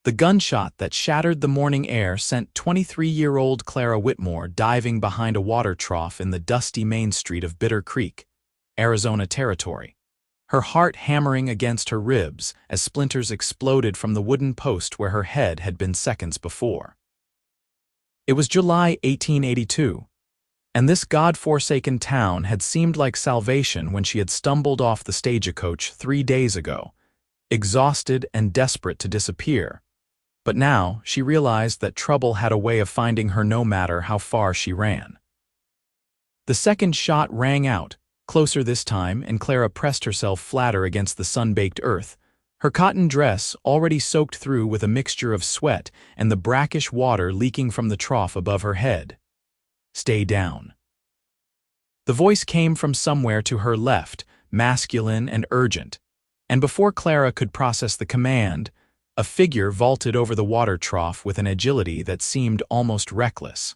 The gunshot that shattered the morning air sent 23-year-old Clara Whitmore diving behind a water trough in the dusty main street of Bitter Creek, Arizona Territory, her heart hammering against her ribs as splinters exploded from the wooden post where her head had been seconds before. It was July 1882, and this God-forsaken town had seemed like salvation when she had stumbled off the stagecoach 3 days ago, exhausted and desperate to disappear. But now she realized that trouble had a way of finding her no matter how far she ran. The second shot rang out, closer this time, and Clara pressed herself flatter against the sun-baked earth, her cotton dress already soaked through with a mixture of sweat and the brackish water leaking from the trough above her head. "Stay down." The voice came from somewhere to her left, masculine and urgent, and before Clara could process the command, a figure vaulted over the water trough with an agility that seemed almost reckless.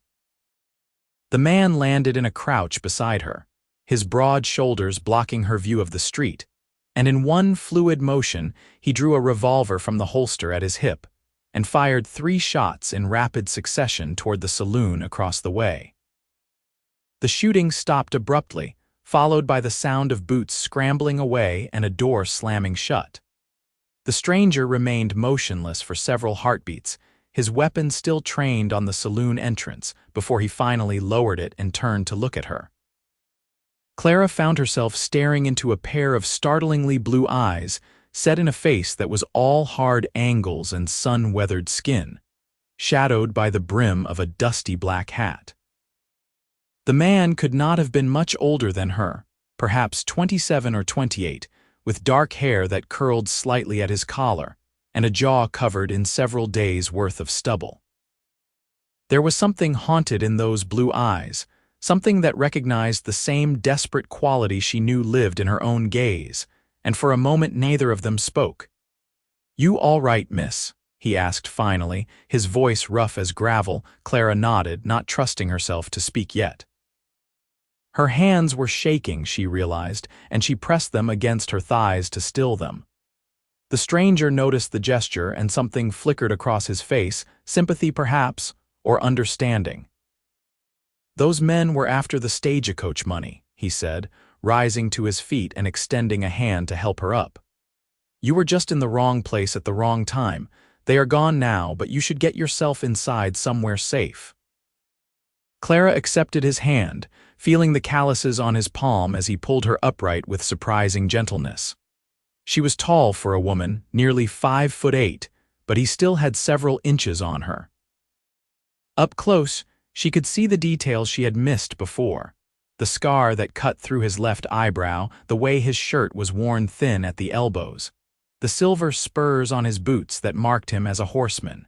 The man landed in a crouch beside her, his broad shoulders blocking her view of the street, and in one fluid motion he drew a revolver from the holster at his hip and fired 3 shots in rapid succession toward the saloon across the way. The shooting stopped abruptly, followed by the sound of boots scrambling away and a door slamming shut. The stranger remained motionless for several heartbeats, his weapon still trained on the saloon entrance, before he finally lowered it and turned to look at her. Clara found herself staring into a pair of startlingly blue eyes set in a face that was all hard angles and sun-weathered skin, shadowed by the brim of a dusty black hat. The man could not have been much older than her, perhaps 27 or 28, with dark hair that curled slightly at his collar, and a jaw covered in several days' worth of stubble. There was something haunted in those blue eyes, something that recognized the same desperate quality she knew lived in her own gaze, and for a moment neither of them spoke. "You all right, miss?" he asked finally, his voice rough as gravel. Clara nodded, not trusting herself to speak yet. Her hands were shaking, she realized, and she pressed them against her thighs to still them. The stranger noticed the gesture and something flickered across his face, sympathy perhaps, or understanding. "Those men were after the stagecoach money," he said, rising to his feet and extending a hand to help her up. "You were just in the wrong place at the wrong time. They are gone now, but you should get yourself inside somewhere safe." Clara accepted his hand, feeling the calluses on his palm as he pulled her upright with surprising gentleness. She was tall for a woman, nearly 5'8", but he still had several inches on her. Up close, she could see the details she had missed before. The scar that cut through his left eyebrow, the way his shirt was worn thin at the elbows, the silver spurs on his boots that marked him as a horseman.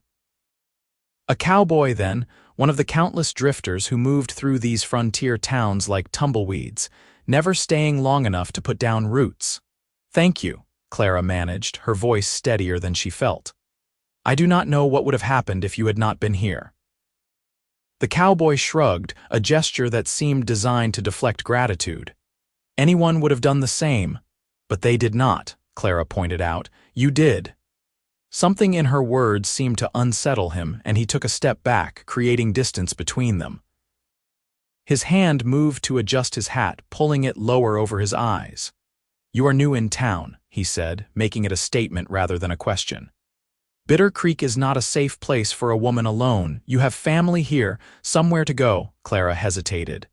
A cowboy, then, one of the countless drifters who moved through these frontier towns like tumbleweeds, never staying long enough to put down roots. "Thank you," Clara managed, her voice steadier than she felt. "I do not know what would have happened if you had not been here." The cowboy shrugged, a gesture that seemed designed to deflect gratitude. "Anyone would have done the same, but they did not," Clara pointed out. "You did." Something in her words seemed to unsettle him, and he took a step back, creating distance between them. His hand moved to adjust his hat, pulling it lower over his eyes. "You are new in town," he said, making it a statement rather than a question. "Bitter Creek is not a safe place for a woman alone. You have family here, somewhere to go." Clara hesitated.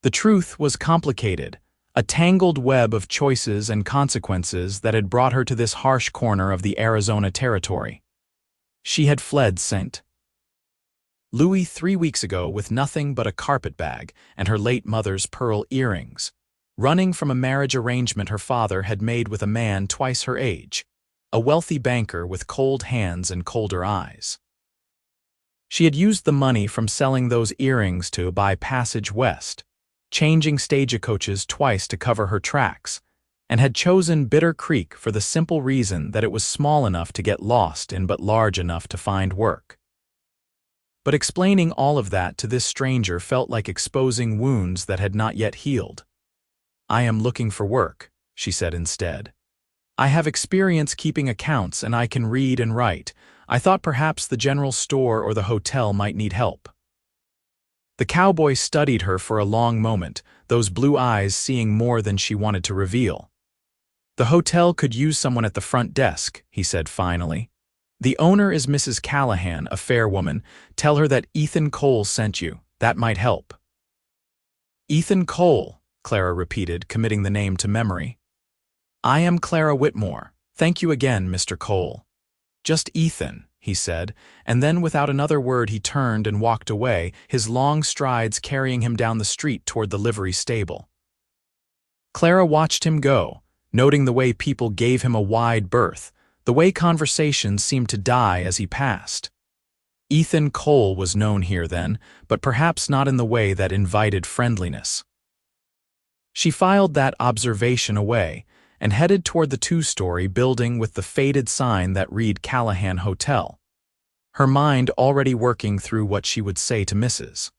The truth was complicated, a tangled web of choices and consequences that had brought her to this harsh corner of the Arizona Territory. She had fled St. Louis 3 weeks ago with nothing but a carpetbag and her late mother's pearl earrings, running from a marriage arrangement her father had made with a man twice her age, a wealthy banker with cold hands and colder eyes. She had used the money from selling those earrings to buy passage west, changing stagecoaches twice to cover her tracks, and had chosen Bitter Creek for the simple reason that it was small enough to get lost in but large enough to find work. But explaining all of that to this stranger felt like exposing wounds that had not yet healed. "I am looking for work," she said instead. I have experience keeping accounts and I can read and write. I thought perhaps the general store or the hotel might need help. The cowboy studied her for a long moment, those blue eyes seeing more than she wanted to reveal. The hotel could use someone at the front desk, he said finally. The owner is Mrs. Callahan, a fair woman. Tell her that Ethan Cole sent you. That might help. Ethan Cole, Clara repeated, committing the name to memory. I am Clara Whitmore. Thank you again, Mr. Cole. Just Ethan, he said, and then without another word he turned and walked away, his long strides carrying him down the street toward the livery stable. Clara watched him go, noting the way people gave him a wide berth, the way conversations seemed to die as he passed. Ethan Cole was known here then, but perhaps not in the way that invited friendliness. She filed that observation away and headed toward the two-story building with the faded sign that read Callahan Hotel, her mind already working through what she would say to Mrs.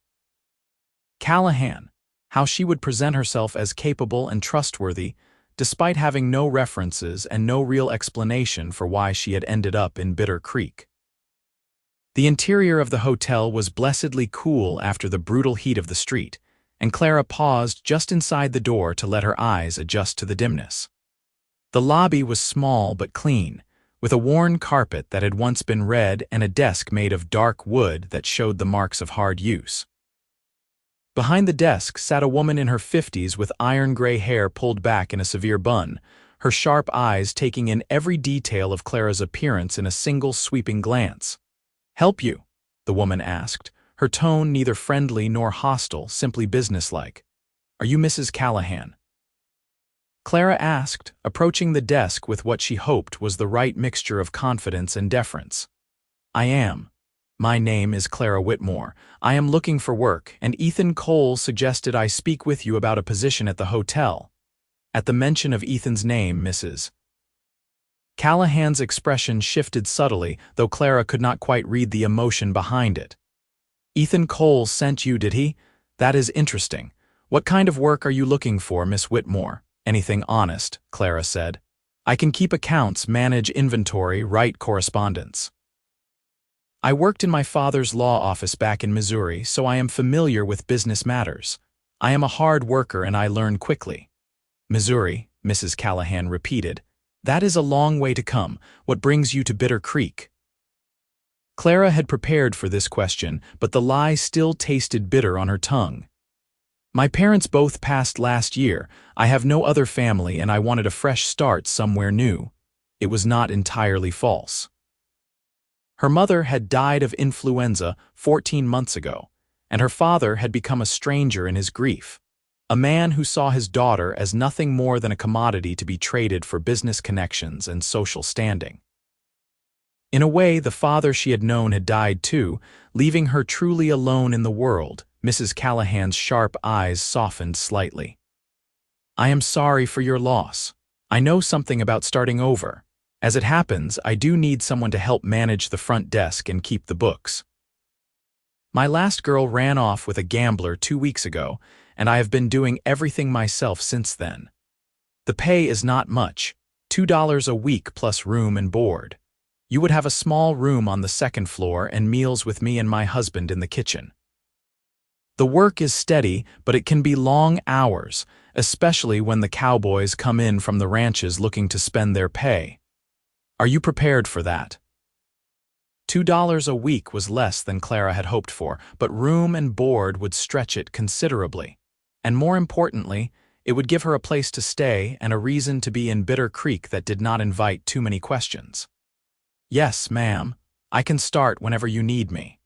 Callahan, how she would present herself as capable and trustworthy, despite having no references and no real explanation for why she had ended up in Bitter Creek. The interior of the hotel was blessedly cool after the brutal heat of the street, and Clara paused just inside the door to let her eyes adjust to the dimness. The lobby was small but clean, with a worn carpet that had once been red and a desk made of dark wood that showed the marks of hard use. Behind the desk sat a woman in her 50s with iron-gray hair pulled back in a severe bun, her sharp eyes taking in every detail of Clara's appearance in a single sweeping glance. "Help you?" the woman asked, her tone neither friendly nor hostile, simply businesslike. "Are you Mrs. Callahan?" Clara asked, approaching the desk with what she hoped was the right mixture of confidence and deference. "I am. My name is Clara Whitmore. I am looking for work, and Ethan Cole suggested I speak with you about a position at the hotel." At the mention of Ethan's name, Mrs. Callahan's expression shifted subtly, though Clara could not quite read the emotion behind it. "Ethan Cole sent you, did he? That is interesting. What kind of work are you looking for, Miss Whitmore?" "Anything honest," Clara said. "I can keep accounts, manage inventory, write correspondence. I worked in my father's law office back in Missouri, so I am familiar with business matters. I am a hard worker and I learn quickly." "Missouri," Mrs. Callahan repeated. "That is a long way to come. What brings you to Bitter Creek?" Clara had prepared for this question, but the lie still tasted bitter on her tongue. "My parents both passed last year. I have no other family and I wanted a fresh start somewhere new." It was not entirely false. Her mother had died of influenza 14 months ago, and her father had become a stranger in his grief, a man who saw his daughter as nothing more than a commodity to be traded for business connections and social standing. In a way, the father she had known had died too, leaving her truly alone in the world. Mrs. Callahan's sharp eyes softened slightly. "I am sorry for your loss. I know something about starting over. As it happens, I do need someone to help manage the front desk and keep the books. My last girl ran off with a gambler 2 weeks ago, and I have been doing everything myself since then. The pay is not much, $2 a week plus room and board. You would have a small room on the second floor and meals with me and my husband in the kitchen. The work is steady, but it can be long hours, especially when the cowboys come in from the ranches looking to spend their pay. Are you prepared for that?" $2 a week was less than Clara had hoped for, but room and board would stretch it considerably. And more importantly, it would give her a place to stay and a reason to be in Bitter Creek that did not invite too many questions. "Yes, ma'am. I can start whenever you need me."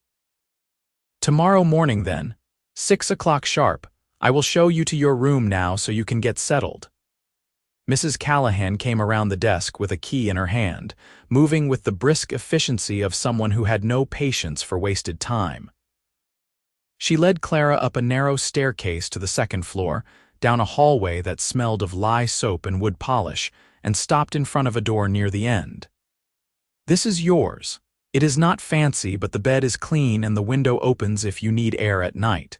"Tomorrow morning, then. 6 o'clock sharp. I will show you to your room now so you can get settled." Mrs. Callahan came around the desk with a key in her hand, moving with the brisk efficiency of someone who had no patience for wasted time. She led Clara up a narrow staircase to the second floor, down a hallway that smelled of lye soap and wood polish, and stopped in front of a door near the end. "This is yours. It is not fancy, but the bed is clean and the window opens if you need air at night.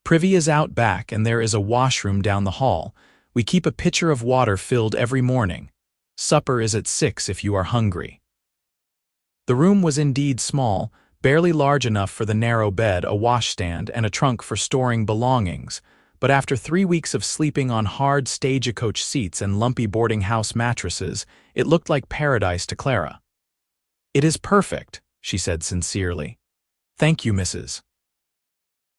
Privy is out back and there is a washroom down the hall. We keep a pitcher of water filled every morning. Supper is at 6 if you are hungry." The room was indeed small, barely large enough for the narrow bed, a washstand, and a trunk for storing belongings, but after 3 weeks of sleeping on hard stagecoach seats and lumpy boarding house mattresses, it looked like paradise to Clara. "It is perfect," she said sincerely. "Thank you, Mrs.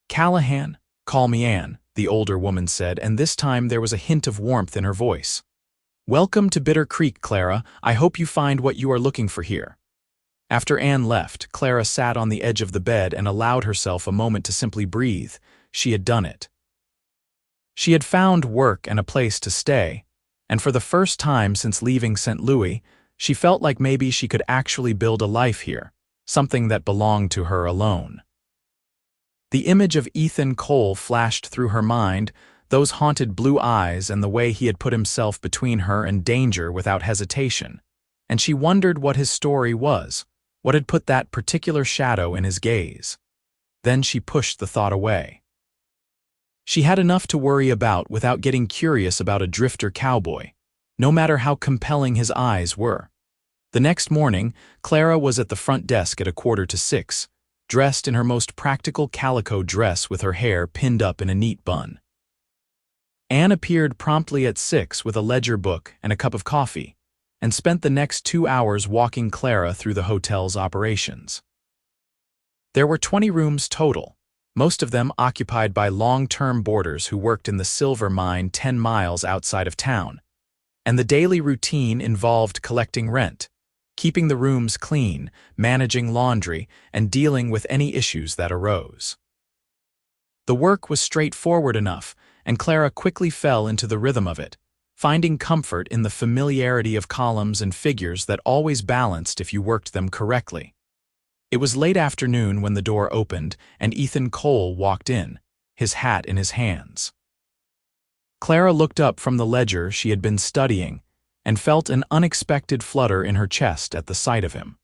Callahan." "Call me Anne," the older woman said, and this time there was a hint of warmth in her voice. "Welcome to Bitter Creek, Clara. I hope you find what you are looking for here." After Anne left, Clara sat on the edge of the bed and allowed herself a moment to simply breathe. She had done it. She had found work and a place to stay, and for the first time since leaving St. Louis, she felt like maybe she could actually build a life here, something that belonged to her alone. The image of Ethan Cole flashed through her mind, those haunted blue eyes and the way he had put himself between her and danger without hesitation, and she wondered what his story was, what had put that particular shadow in his gaze. Then she pushed the thought away. She had enough to worry about without getting curious about a drifter cowboy, no matter how compelling his eyes were. The next morning, Clara was at the front desk at 5:45, dressed in her most practical calico dress with her hair pinned up in a neat bun. Anne appeared promptly at 6 with a ledger book and a cup of coffee, and spent the next 2 hours walking Clara through the hotel's operations. There were 20 rooms total, most of them occupied by long-term boarders who worked in the silver mine 10 miles outside of town, and the daily routine involved collecting rent, keeping the rooms clean, managing laundry, and dealing with any issues that arose. The work was straightforward enough, and Clara quickly fell into the rhythm of it, finding comfort in the familiarity of columns and figures that always balanced if you worked them correctly. It was late afternoon when the door opened and Ethan Cole walked in, his hat in his hands. Clara looked up from the ledger she had been studying and felt an unexpected flutter in her chest at the sight of him.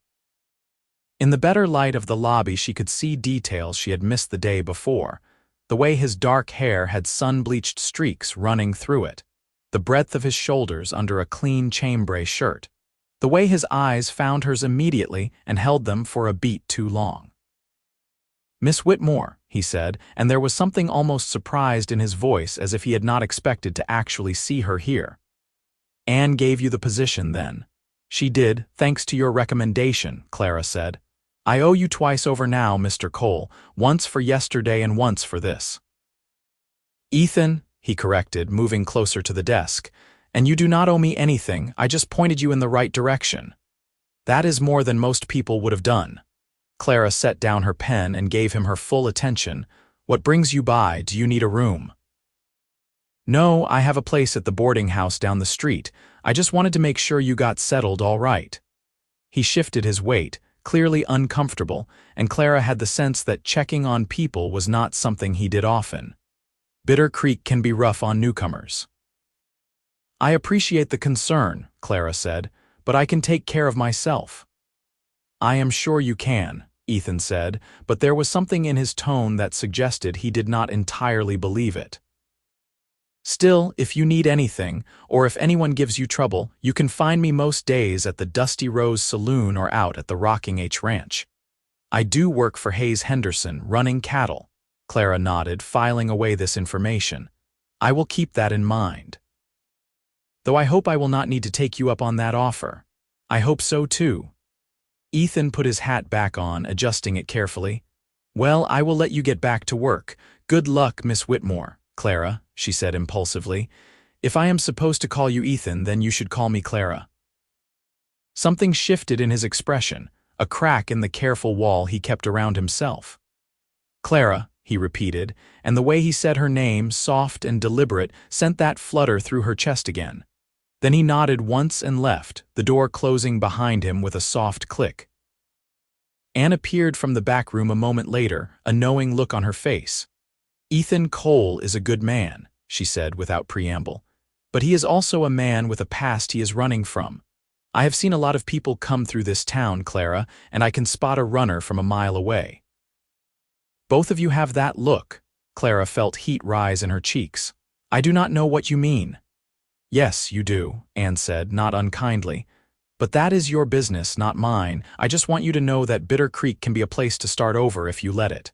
In the better light of the lobby, she could see details she had missed the day before, the way his dark hair had sun-bleached streaks running through it, the breadth of his shoulders under a clean chambray shirt, the way his eyes found hers immediately and held them for a beat too long. "Miss Whitmore," he said, and there was something almost surprised in his voice, as if he had not expected to actually see her here. "Anne gave you the position, then?" "She did, thanks to your recommendation," Clara said. "I owe you twice over now, Mr. Cole, once for yesterday and once for this." "Ethan," he corrected, moving closer to the desk, "and you do not owe me anything, I just pointed you in the right direction." "That is more than most people would have done." Clara set down her pen and gave him her full attention. "What brings you by? Do you need a room?" "No, I have a place at the boarding house down the street. I just wanted to make sure you got settled all right." He shifted his weight, clearly uncomfortable, and Clara had the sense that checking on people was not something he did often. Bitter Creek can be rough on newcomers. "I appreciate the concern," Clara said, "but I can take care of myself." "I am sure you can," Ethan said, but there was something in his tone that suggested he did not entirely believe it. "Still, if you need anything, or if anyone gives you trouble, you can find me most days at the Dusty Rose Saloon or out at the Rocking H Ranch. I do work for Hayes Henderson, running cattle." Clara nodded, filing away this information. "I will keep that in mind. Though I hope I will not need to take you up on that offer." "I hope so too." Ethan put his hat back on, adjusting it carefully. "Well, I will let you get back to work. Good luck, Miss Whitmore." "Clara," she said impulsively. "If I am supposed to call you Ethan, then you should call me Clara." Something shifted in his expression, a crack in the careful wall he kept around himself. "Clara," he repeated, and the way he said her name, soft and deliberate, sent that flutter through her chest again. Then he nodded once and left, the door closing behind him with a soft click. Anne appeared from the back room a moment later, a knowing look on her face. "Ethan Cole is a good man," she said without preamble, "but he is also a man with a past he is running from. I have seen a lot of people come through this town, Clara, and I can spot a runner from a mile away." "Both of you have that look." Clara felt heat rise in her cheeks. "I do not know what you mean." Yes, you do, Anne said, not unkindly. But that is your business, not mine. I just want you to know that Bitter Creek can be a place to start over if you let it.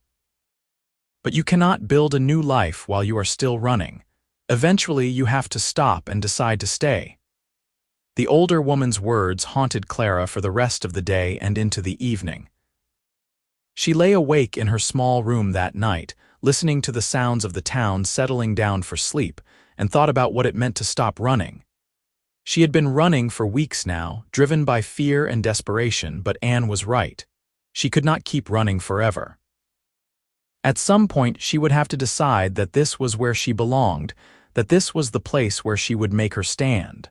But you cannot build a new life while you are still running. Eventually, you have to stop and decide to stay. The older woman's words haunted Clara for the rest of the day and into the evening. She lay awake in her small room that night, listening to the sounds of the town settling down for sleep, and thought about what it meant to stop running. She had been running for weeks now, driven by fear and desperation, but Anne was right. She could not keep running forever. At some point, she would have to decide that this was where she belonged, that this was the place where she would make her stand.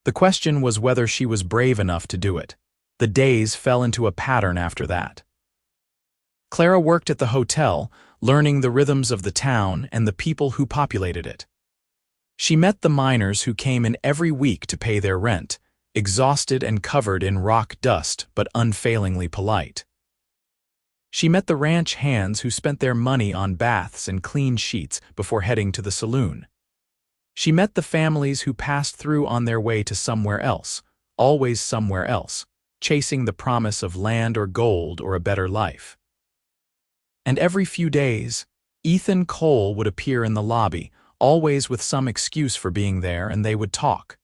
The question was whether she was brave enough to do it. The days fell into a pattern after that. Clara worked at the hotel, learning the rhythms of the town and the people who populated it. She met the miners who came in every week to pay their rent, exhausted and covered in rock dust but unfailingly polite. She met the ranch hands who spent their money on baths and clean sheets before heading to the saloon. She met the families who passed through on their way to somewhere else, always somewhere else, chasing the promise of land or gold or a better life. And every few days, Ethan Cole would appear in the lobby, always with some excuse for being there, and they would talk.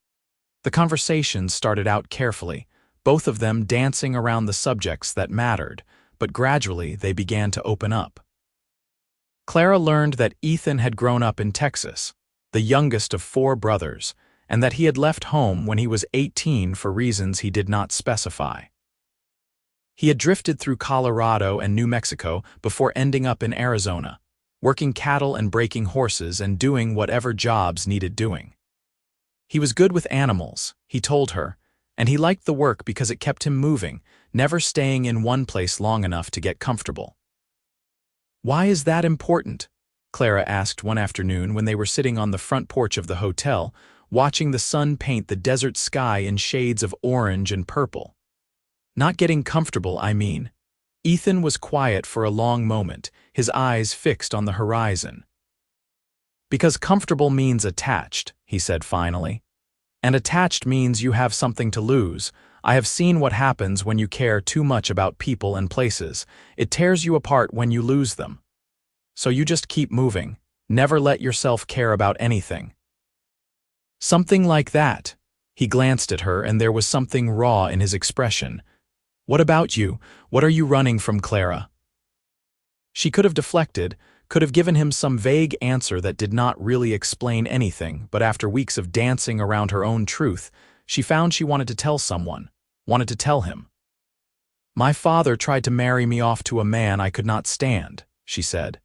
The conversations started out carefully, both of them dancing around the subjects that mattered, but gradually they began to open up. Clara learned that Ethan had grown up in Texas, the youngest of 4 brothers, and that he had left home when he was 18 for reasons he did not specify. He had drifted through Colorado and New Mexico before ending up in Arizona, working cattle and breaking horses and doing whatever jobs needed doing. He was good with animals, he told her, and he liked the work because it kept him moving, never staying in one place long enough to get comfortable. "Why is that important?" Clara asked one afternoon when they were sitting on the front porch of the hotel, watching the sun paint the desert sky in shades of orange and purple. "Not getting comfortable, I mean." Ethan was quiet for a long moment, his eyes fixed on the horizon. "Because comfortable means attached," he said finally. "And attached means you have something to lose. I have seen what happens when you care too much about people and places. It tears you apart when you lose them. So you just keep moving. Never let yourself care about anything." "Something like that." He glanced at her, and there was something raw in his expression. "What about you? What are you running from, Clara?" She could have deflected, could have given him some vague answer that did not really explain anything, but after weeks of dancing around her own truth, she found she wanted to tell someone, wanted to tell him. "My father tried to marry me off to a man I could not stand," she said.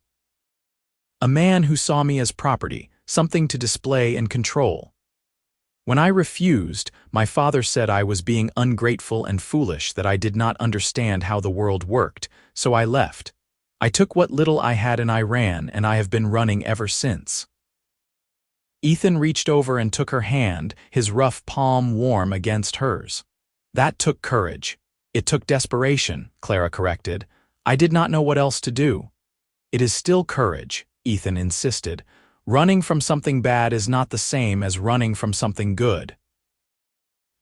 "A man who saw me as property, something to display and control. When I refused, my father said I was being ungrateful and foolish, that I did not understand how the world worked, so I left. I took what little I had and I ran, and I have been running ever since." Ethan reached over and took her hand, his rough palm warm against hers. "That took courage. It took desperation," Clara corrected. "I did not know what else to do." "It is still courage," Ethan insisted. "Running from something bad is not the same as running from something good.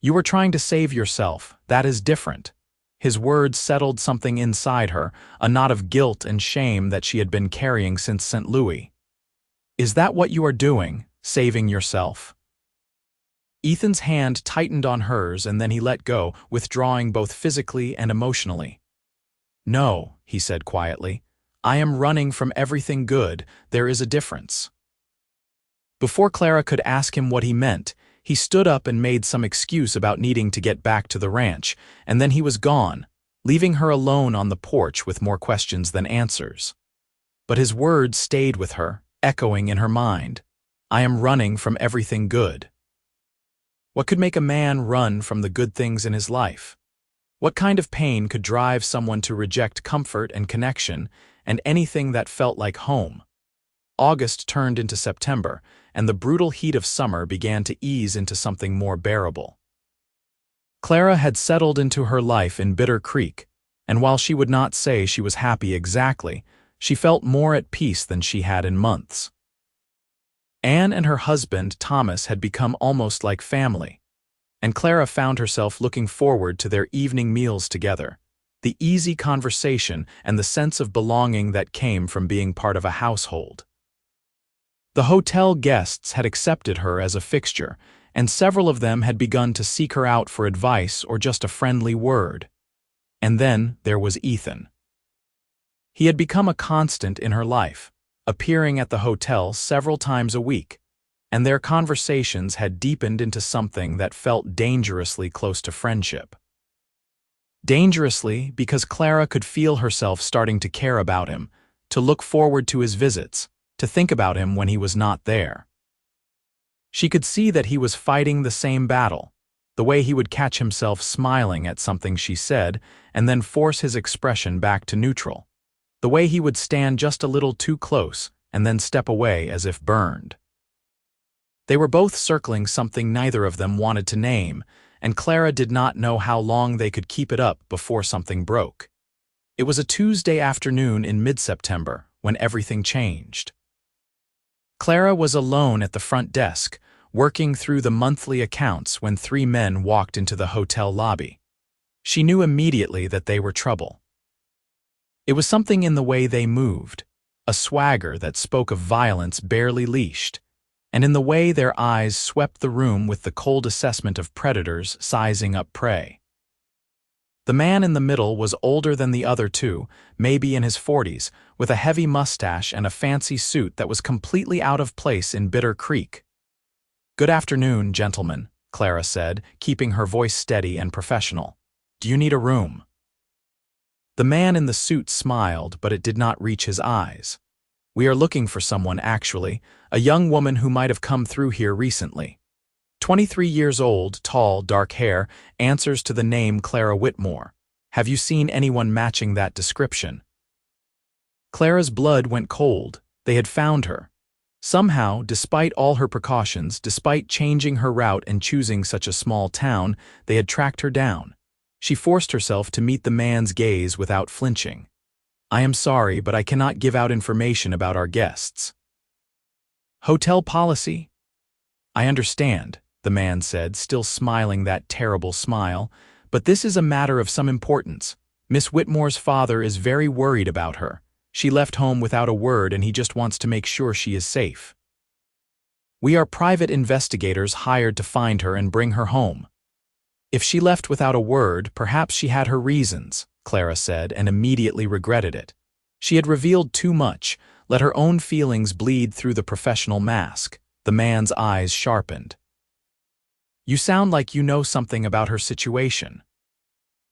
You were trying to save yourself. That is different." His words settled something inside her, a knot of guilt and shame that she had been carrying since St. Louis. "Is that what you are doing, saving yourself?" Ethan's hand tightened on hers, and then he let go, withdrawing both physically and emotionally. "No," he said quietly. "I am running from everything good. There is a difference." Before Clara could ask him what he meant, he stood up and made some excuse about needing to get back to the ranch, and then he was gone, leaving her alone on the porch with more questions than answers. But his words stayed with her, echoing in her mind. "I am running from everything good." What could make a man run from the good things in his life? What kind of pain could drive someone to reject comfort and connection and anything that felt like home? August turned into September, and the brutal heat of summer began to ease into something more bearable. Clara had settled into her life in Bitter Creek, and while she would not say she was happy exactly, she felt more at peace than she had in months. Anne and her husband, Thomas, had become almost like family, and Clara found herself looking forward to their evening meals together, the easy conversation and the sense of belonging that came from being part of a household. The hotel guests had accepted her as a fixture, and several of them had begun to seek her out for advice or just a friendly word. And then there was Ethan. He had become a constant in her life, appearing at the hotel several times a week, and their conversations had deepened into something that felt dangerously close to friendship. Dangerously because Clara could feel herself starting to care about him, to look forward to his visits, to think about him when he was not there. She could see that he was fighting the same battle, the way he would catch himself smiling at something she said and then force his expression back to neutral, the way he would stand just a little too close and then step away as if burned. They were both circling something neither of them wanted to name, and Clara did not know how long they could keep it up before something broke. It was a Tuesday afternoon in mid-September when everything changed. Clara was alone at the front desk, working through the monthly accounts when three men walked into the hotel lobby. She knew immediately that they were trouble. It was something in the way they moved, a swagger that spoke of violence barely leashed, and in the way their eyes swept the room with the cold assessment of predators sizing up prey. The man in the middle was older than the other two, maybe in his 40s, with a heavy mustache and a fancy suit that was completely out of place in Bitter Creek. "Good afternoon, gentlemen," Clara said, keeping her voice steady and professional. "Do you need a room?" The man in the suit smiled, but it did not reach his eyes. "We are looking for someone, actually, a young woman who might have come through here recently. 23 years old, tall, dark hair, answers to the name Clara Whitmore. Have you seen anyone matching that description?" Clara's blood went cold. They had found her. Somehow, despite all her precautions, despite changing her route and choosing such a small town, they had tracked her down. She forced herself to meet the man's gaze without flinching. "I am sorry, but I cannot give out information about our guests." "Hotel policy?" "I understand," the man said, still smiling that terrible smile, "but this is a matter of some importance. Miss Whitmore's father is very worried about her. She left home without a word and he just wants to make sure she is safe. We are private investigators hired to find her and bring her home." "If she left without a word, perhaps she had her reasons," Clara said, and immediately regretted it. She had revealed too much, let her own feelings bleed through the professional mask. The man's eyes sharpened. "You sound like you know something about her situation."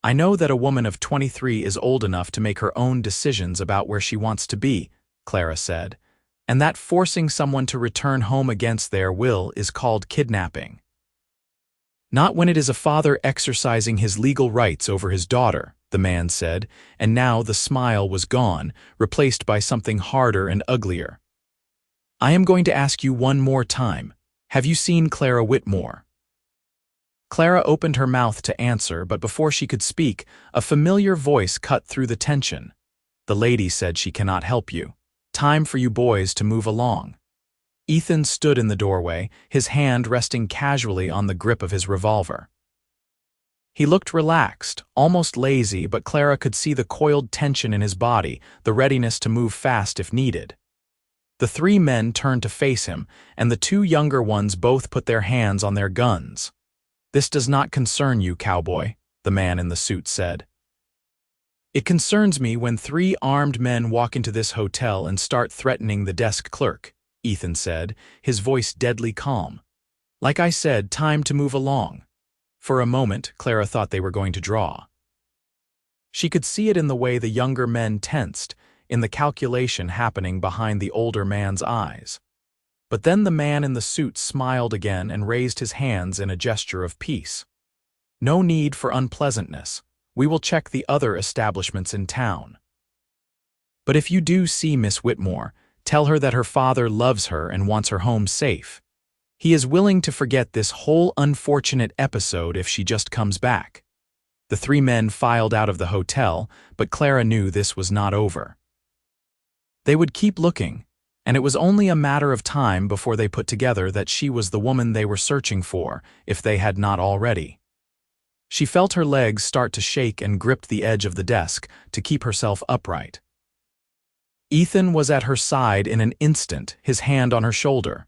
"I know that a woman of 23 is old enough to make her own decisions about where she wants to be," Clara said, "and that forcing someone to return home against their will is called kidnapping." "Not when it is a father exercising his legal rights over his daughter," the man said, and now the smile was gone, replaced by something harder and uglier. "I am going to ask you one more time. Have you seen Clara Whitmore?" Clara opened her mouth to answer, but before she could speak, a familiar voice cut through the tension. "The lady said she cannot help you. Time for you boys to move along." Ethan stood in the doorway, his hand resting casually on the grip of his revolver. He looked relaxed, almost lazy, but Clara could see the coiled tension in his body, the readiness to move fast if needed. The three men turned to face him, and the two younger ones both put their hands on their guns. "This does not concern you, Cowboy," the man in the suit said. "It concerns me when three armed men walk into this hotel and start threatening the desk clerk," Ethan said, his voice deadly calm. "Like I said, time to move along." For a moment, Clara thought they were going to draw. She could see it in the way the younger men tensed, in the calculation happening behind the older man's eyes. But then the man in the suit smiled again and raised his hands in a gesture of peace. "No need for unpleasantness. We will check the other establishments in town. But if you do see Miss Whitmore, tell her that her father loves her and wants her home safe. He is willing to forget this whole unfortunate episode if she just comes back." The three men filed out of the hotel, but Clara knew this was not over. They would keep looking, and it was only a matter of time before they put together that she was the woman they were searching for, if they had not already. She felt her legs start to shake and gripped the edge of the desk to keep herself upright. Ethan was at her side in an instant, his hand on her shoulder.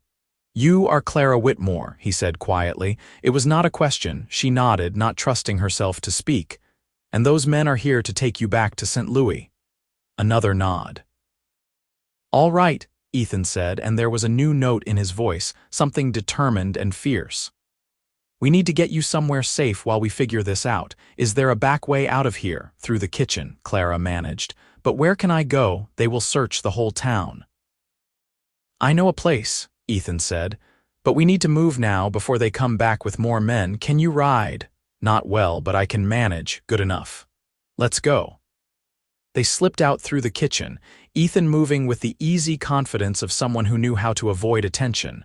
"You are Clara Whitmore," he said quietly. It was not a question. She nodded, not trusting herself to speak. "And those men are here to take you back to St. Louis." Another nod. "All right," Ethan said, and there was a new note in his voice, something determined and fierce. "We need to get you somewhere safe while we figure this out. Is there a back way out of here?" "Through the kitchen," Clara managed. "But where can I go? They will search the whole town." "I know a place," Ethan said, "but we need to move now before they come back with more men. Can you ride?" "Not well, but I can manage. Good enough." "Let's go." They slipped out through the kitchen, Ethan moving with the easy confidence of someone who knew how to avoid attention.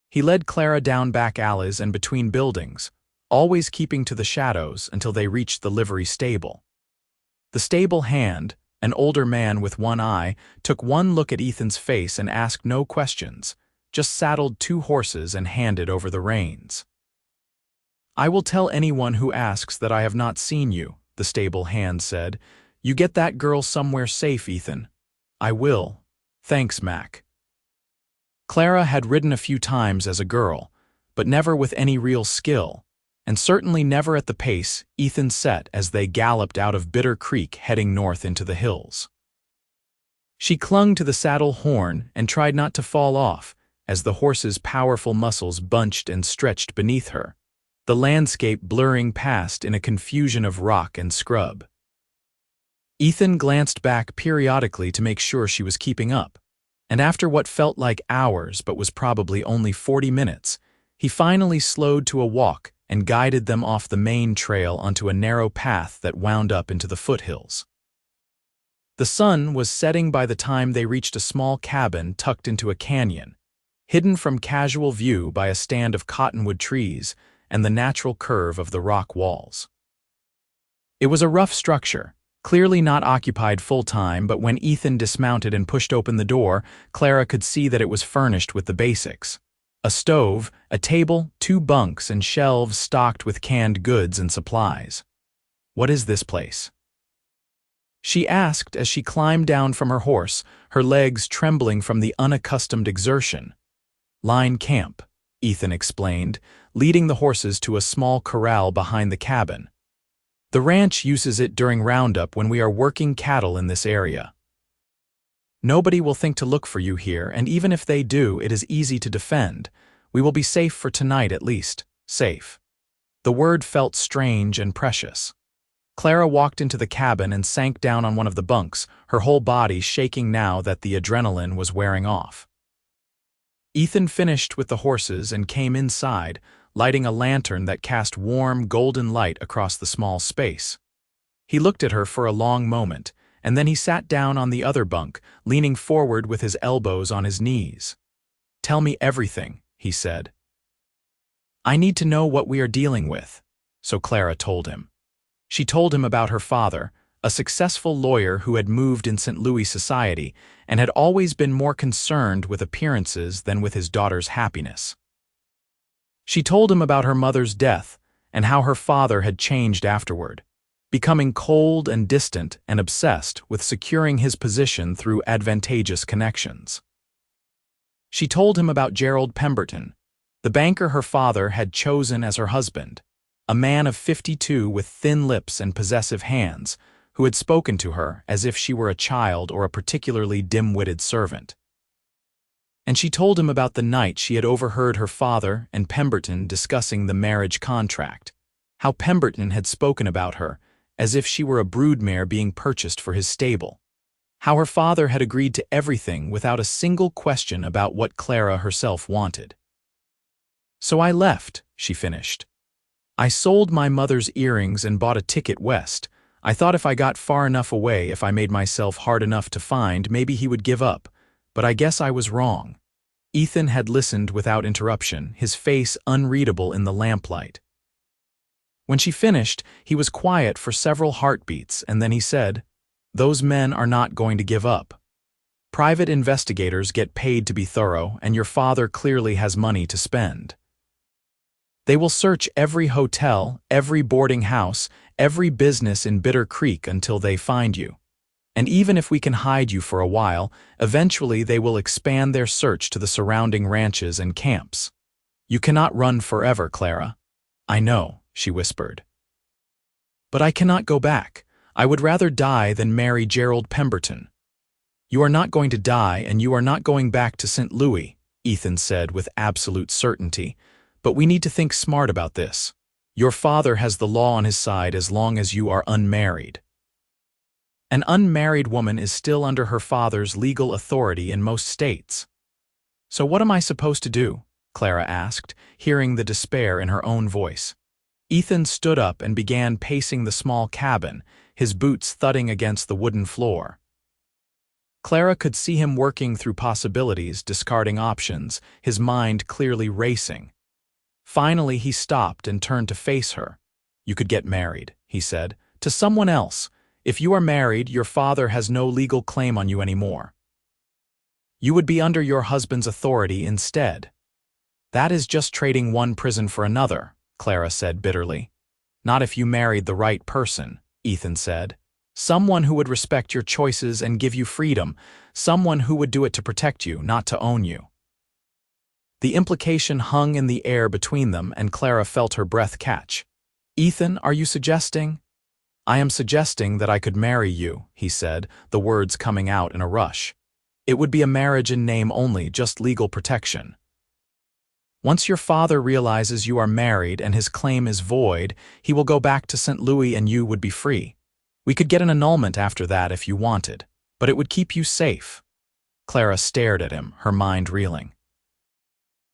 He led Clara down back alleys and between buildings, always keeping to the shadows until they reached the livery stable. The stable hand, an older man with one eye, took one look at Ethan's face and asked no questions, just saddled 2 horses and handed over the reins. "I will tell anyone who asks that I have not seen you," the stable hand said. "You get that girl somewhere safe, Ethan." "I will. Thanks, Mac." Clara had ridden a few times as a girl, but never with any real skill, and certainly never at the pace Ethan set as they galloped out of Bitter Creek heading north into the hills. She clung to the saddle horn and tried not to fall off as the horse's powerful muscles bunched and stretched beneath her, the landscape blurring past in a confusion of rock and scrub. Ethan glanced back periodically to make sure she was keeping up, and after what felt like hours but was probably only 40 minutes, he finally slowed to a walk and guided them off the main trail onto a narrow path that wound up into the foothills. The sun was setting by the time they reached a small cabin tucked into a canyon, hidden from casual view by a stand of cottonwood trees and the natural curve of the rock walls. It was a rough structure, clearly not occupied full-time, but when Ethan dismounted and pushed open the door, Clara could see that it was furnished with the basics. A stove, a table, 2 bunks, and shelves stocked with canned goods and supplies. "What is this place?" she asked as she climbed down from her horse, her legs trembling from the unaccustomed exertion. "Line camp," Ethan explained, leading the horses to a small corral behind the cabin. "The ranch uses it during roundup when we are working cattle in this area. Nobody will think to look for you here, and even if they do, it is easy to defend. We will be safe for tonight at least. Safe." The word felt strange and precious. Clara walked into the cabin and sank down on one of the bunks, her whole body shaking now that the adrenaline was wearing off. Ethan finished with the horses and came inside, lighting a lantern that cast warm, golden light across the small space. He looked at her for a long moment, and then he sat down on the other bunk, leaning forward with his elbows on his knees. "Tell me everything," he said. "I need to know what we are dealing with," so Clara told him. She told him about her father, a successful lawyer who had moved in St. Louis society and had always been more concerned with appearances than with his daughter's happiness. She told him about her mother's death and how her father had changed afterward, becoming cold and distant and obsessed with securing his position through advantageous connections. She told him about Gerald Pemberton, the banker her father had chosen as her husband, a man of 52 with thin lips and possessive hands, who had spoken to her as if she were a child or a particularly dim-witted servant. And she told him about the night she had overheard her father and Pemberton discussing the marriage contract, how Pemberton had spoken about her as if she were a broodmare being purchased for his stable, how her father had agreed to everything without a single question about what Clara herself wanted. "So I left," she finished. "I sold my mother's earrings and bought a ticket west. I thought if I got far enough away, if I made myself hard enough to find, maybe he would give up. But I guess I was wrong." Ethan had listened without interruption, his face unreadable in the lamplight. When she finished, he was quiet for several heartbeats, and then he said, "Those men are not going to give up." Private investigators get paid to be thorough, and your father clearly has money to spend. They will search every hotel, every boarding house, every business in Bitter Creek until they find you. And even if we can hide you for a while, eventually they will expand their search to the surrounding ranches and camps. You cannot run forever, Clara. I know, she whispered. But I cannot go back. I would rather die than marry Gerald Pemberton. You are not going to die, and you are not going back to St. Louis, Ethan said with absolute certainty. But we need to think smart about this. Your father has the law on his side as long as you are unmarried. An unmarried woman is still under her father's legal authority in most states. So what am I supposed to do? Clara asked, hearing the despair in her own voice. Ethan stood up and began pacing the small cabin, his boots thudding against the wooden floor. Clara could see him working through possibilities, discarding options, his mind clearly racing. Finally, he stopped and turned to face her. You could get married, he said, to someone else. If you are married, your father has no legal claim on you anymore. You would be under your husband's authority instead. That is just trading one prison for another, Clara said bitterly. Not if you married the right person, Ethan said. Someone who would respect your choices and give you freedom, someone who would do it to protect you, not to own you. The implication hung in the air between them, and Clara felt her breath catch. Ethan, are you suggesting? I am suggesting that I could marry you, he said, the words coming out in a rush. It would be a marriage in name only, just legal protection. Once your father realizes you are married and his claim is void, he will go back to St. Louis and you would be free. We could get an annulment after that if you wanted, but it would keep you safe. Clara stared at him, her mind reeling.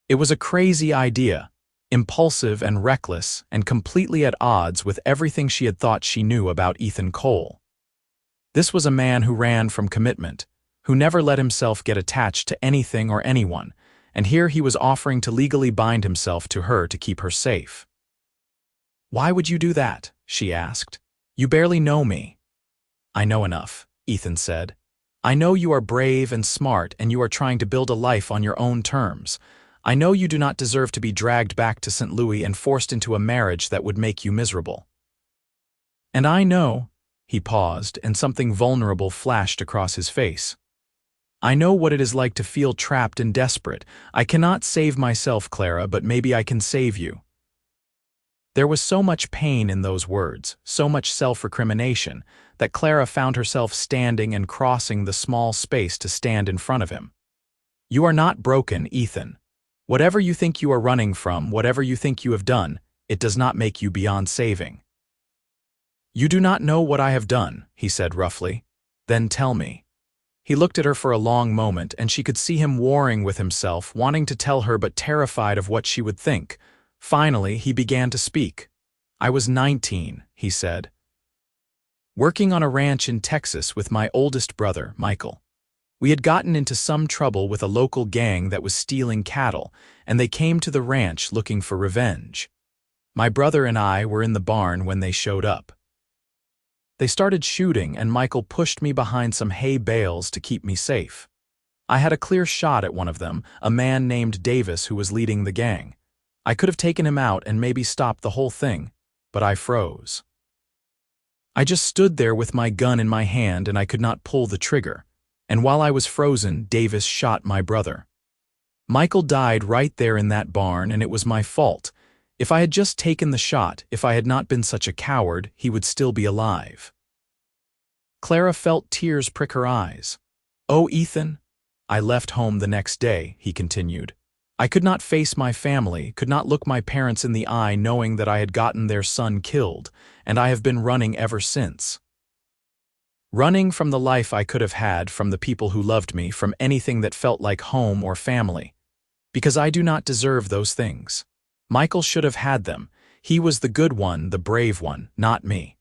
It was a crazy idea, impulsive and reckless, and completely at odds with everything she had thought she knew about Ethan Cole. This was a man who ran from commitment, who never let himself get attached to anything or anyone, and here he was offering to legally bind himself to her to keep her safe. Why would you do that? She asked. You barely know me. I know enough, Ethan said. I know you are brave and smart, and you are trying to build a life on your own terms. I know you do not deserve to be dragged back to St. Louis and forced into a marriage that would make you miserable. And I know, he paused, and something vulnerable flashed across his face. I know what it is like to feel trapped and desperate. I cannot save myself, Clara, but maybe I can save you. There was so much pain in those words, so much self-recrimination, that Clara found herself standing and crossing the small space to stand in front of him. You are not broken, Ethan. Whatever you think you are running from, whatever you think you have done, it does not make you beyond saving. You do not know what I have done, he said roughly. Then tell me. He looked at her for a long moment, and she could see him warring with himself, wanting to tell her but terrified of what she would think. Finally, he began to speak. I was 19, he said. Working on a ranch in Texas with my oldest brother, Michael. We had gotten into some trouble with a local gang that was stealing cattle, and they came to the ranch looking for revenge. My brother and I were in the barn when they showed up. They started shooting, and Michael pushed me behind some hay bales to keep me safe. I had a clear shot at one of them, a man named Davis who was leading the gang. I could have taken him out and maybe stopped the whole thing, but I froze. I just stood there with my gun in my hand, and I could not pull the trigger. And while I was frozen, Davis shot my brother. Michael died right there in that barn, and it was my fault. If I had just taken the shot, if I had not been such a coward, he would still be alive. Clara felt tears prick her eyes. Oh, Ethan, I left home the next day, he continued. I could not face my family, could not look my parents in the eye knowing that I had gotten their son killed, and I have been running ever since. Running from the life I could have had, from the people who loved me, from anything that felt like home or family. Because I do not deserve those things. Michael should have had them. He was the good one, the brave one, not me.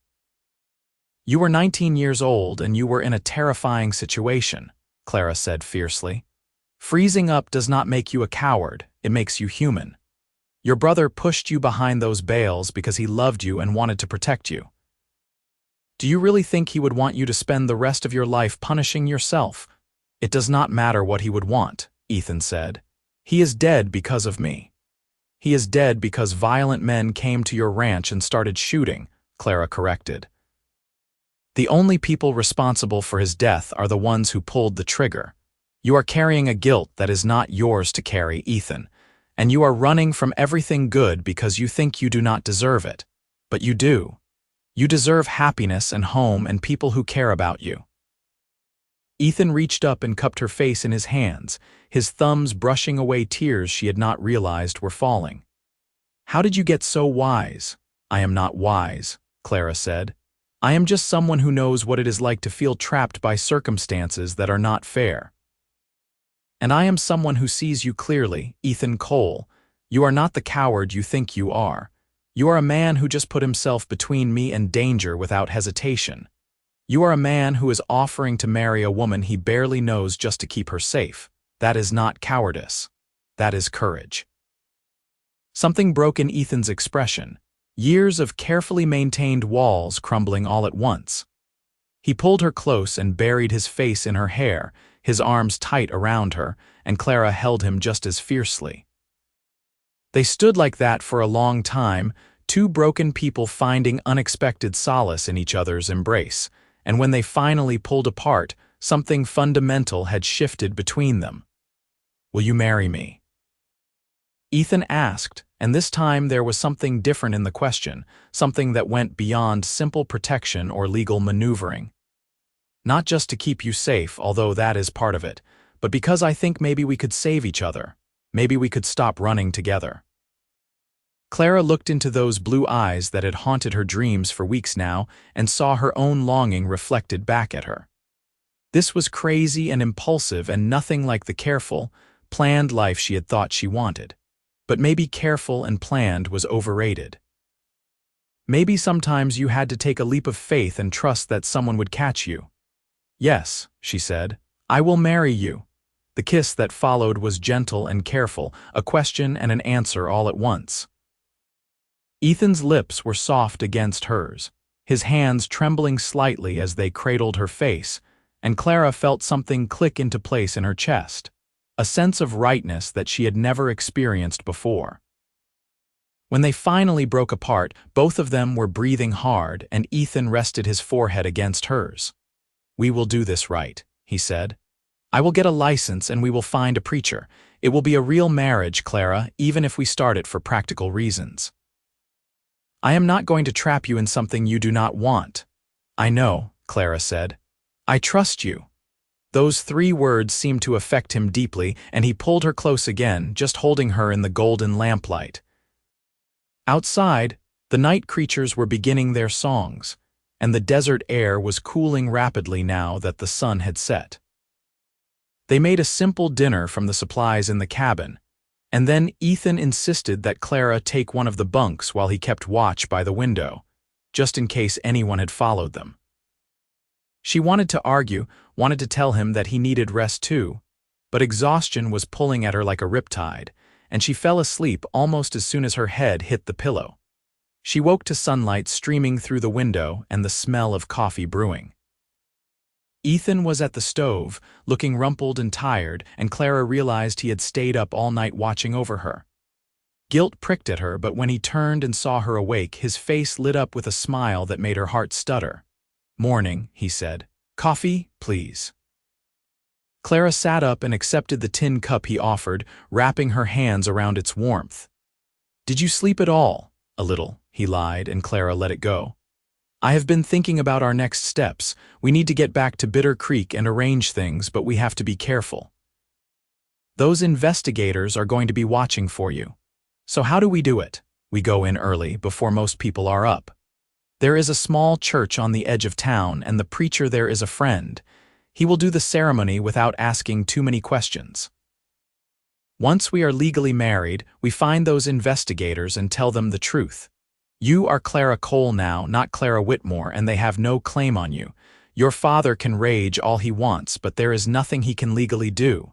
You were 19 years old and you were in a terrifying situation, Clara said fiercely. Freezing up does not make you a coward, it makes you human. Your brother pushed you behind those bales because he loved you and wanted to protect you. Do you really think he would want you to spend the rest of your life punishing yourself? It does not matter what he would want, Ethan said. He is dead because of me. He is dead because violent men came to your ranch and started shooting, Clara corrected. The only people responsible for his death are the ones who pulled the trigger. You are carrying a guilt that is not yours to carry, Ethan, and you are running from everything good because you think you do not deserve it. But you do. You deserve happiness and home and people who care about you. Ethan reached up and cupped her face in his hands, his thumbs brushing away tears she had not realized were falling. How did you get so wise? I am not wise, Clara said. I am just someone who knows what it is like to feel trapped by circumstances that are not fair. And I am someone who sees you clearly, Ethan Cole. You are not the coward you think you are. You are a man who just put himself between me and danger without hesitation. You are a man who is offering to marry a woman he barely knows just to keep her safe. That is not cowardice. That is courage. Something broke in Ethan's expression, years of carefully maintained walls crumbling all at once. He pulled her close and buried his face in her hair, his arms tight around her, and Clara held him just as fiercely. They stood like that for a long time, two broken people finding unexpected solace in each other's embrace, and when they finally pulled apart, something fundamental had shifted between them. Will you marry me? Ethan asked, and this time there was something different in the question, something that went beyond simple protection or legal maneuvering. Not just to keep you safe, although that is part of it, but because I think maybe we could save each other. Maybe we could stop running together. Clara looked into those blue eyes that had haunted her dreams for weeks now and saw her own longing reflected back at her. This was crazy and impulsive and nothing like the careful, planned life she had thought she wanted. But maybe careful and planned was overrated. Maybe sometimes you had to take a leap of faith and trust that someone would catch you. Yes, she said, I will marry you. The kiss that followed was gentle and careful, a question and an answer all at once. Ethan's lips were soft against hers, his hands trembling slightly as they cradled her face, and Clara felt something click into place in her chest, a sense of rightness that she had never experienced before. When they finally broke apart, both of them were breathing hard, and Ethan rested his forehead against hers. We will do this right, he said. I will get a license and we will find a preacher. It will be a real marriage, Clara, even if we start it for practical reasons. I am not going to trap you in something you do not want. I know, Clara said. I trust you. Those 3 words seemed to affect him deeply, and he pulled her close again, just holding her in the golden lamplight. Outside, the night creatures were beginning their songs, and the desert air was cooling rapidly now that the sun had set. They made a simple dinner from the supplies in the cabin, and then Ethan insisted that Clara take one of the bunks while he kept watch by the window, just in case anyone had followed them. She wanted to argue, wanted to tell him that he needed rest too, but exhaustion was pulling at her like a riptide, and she fell asleep almost as soon as her head hit the pillow. She woke to sunlight streaming through the window and the smell of coffee brewing. Ethan was at the stove, looking rumpled and tired, and Clara realized he had stayed up all night watching over her. Guilt pricked at her, but when he turned and saw her awake, his face lit up with a smile that made her heart stutter. Morning, he said. Coffee, please. Clara sat up and accepted the tin cup he offered, wrapping her hands around its warmth. Did you sleep at all? A little, he lied, and Clara let it go. I have been thinking about our next steps. We need to get back to Bitter Creek and arrange things, but we have to be careful. Those investigators are going to be watching for you. So how do we do it? We go in early, before most people are up. There is a small church on the edge of town, and the preacher there is a friend. He will do the ceremony without asking too many questions. Once we are legally married, we find those investigators and tell them the truth. You are Clara Cole now, not Clara Whitmore, and they have no claim on you. Your father can rage all he wants, but there is nothing he can legally do.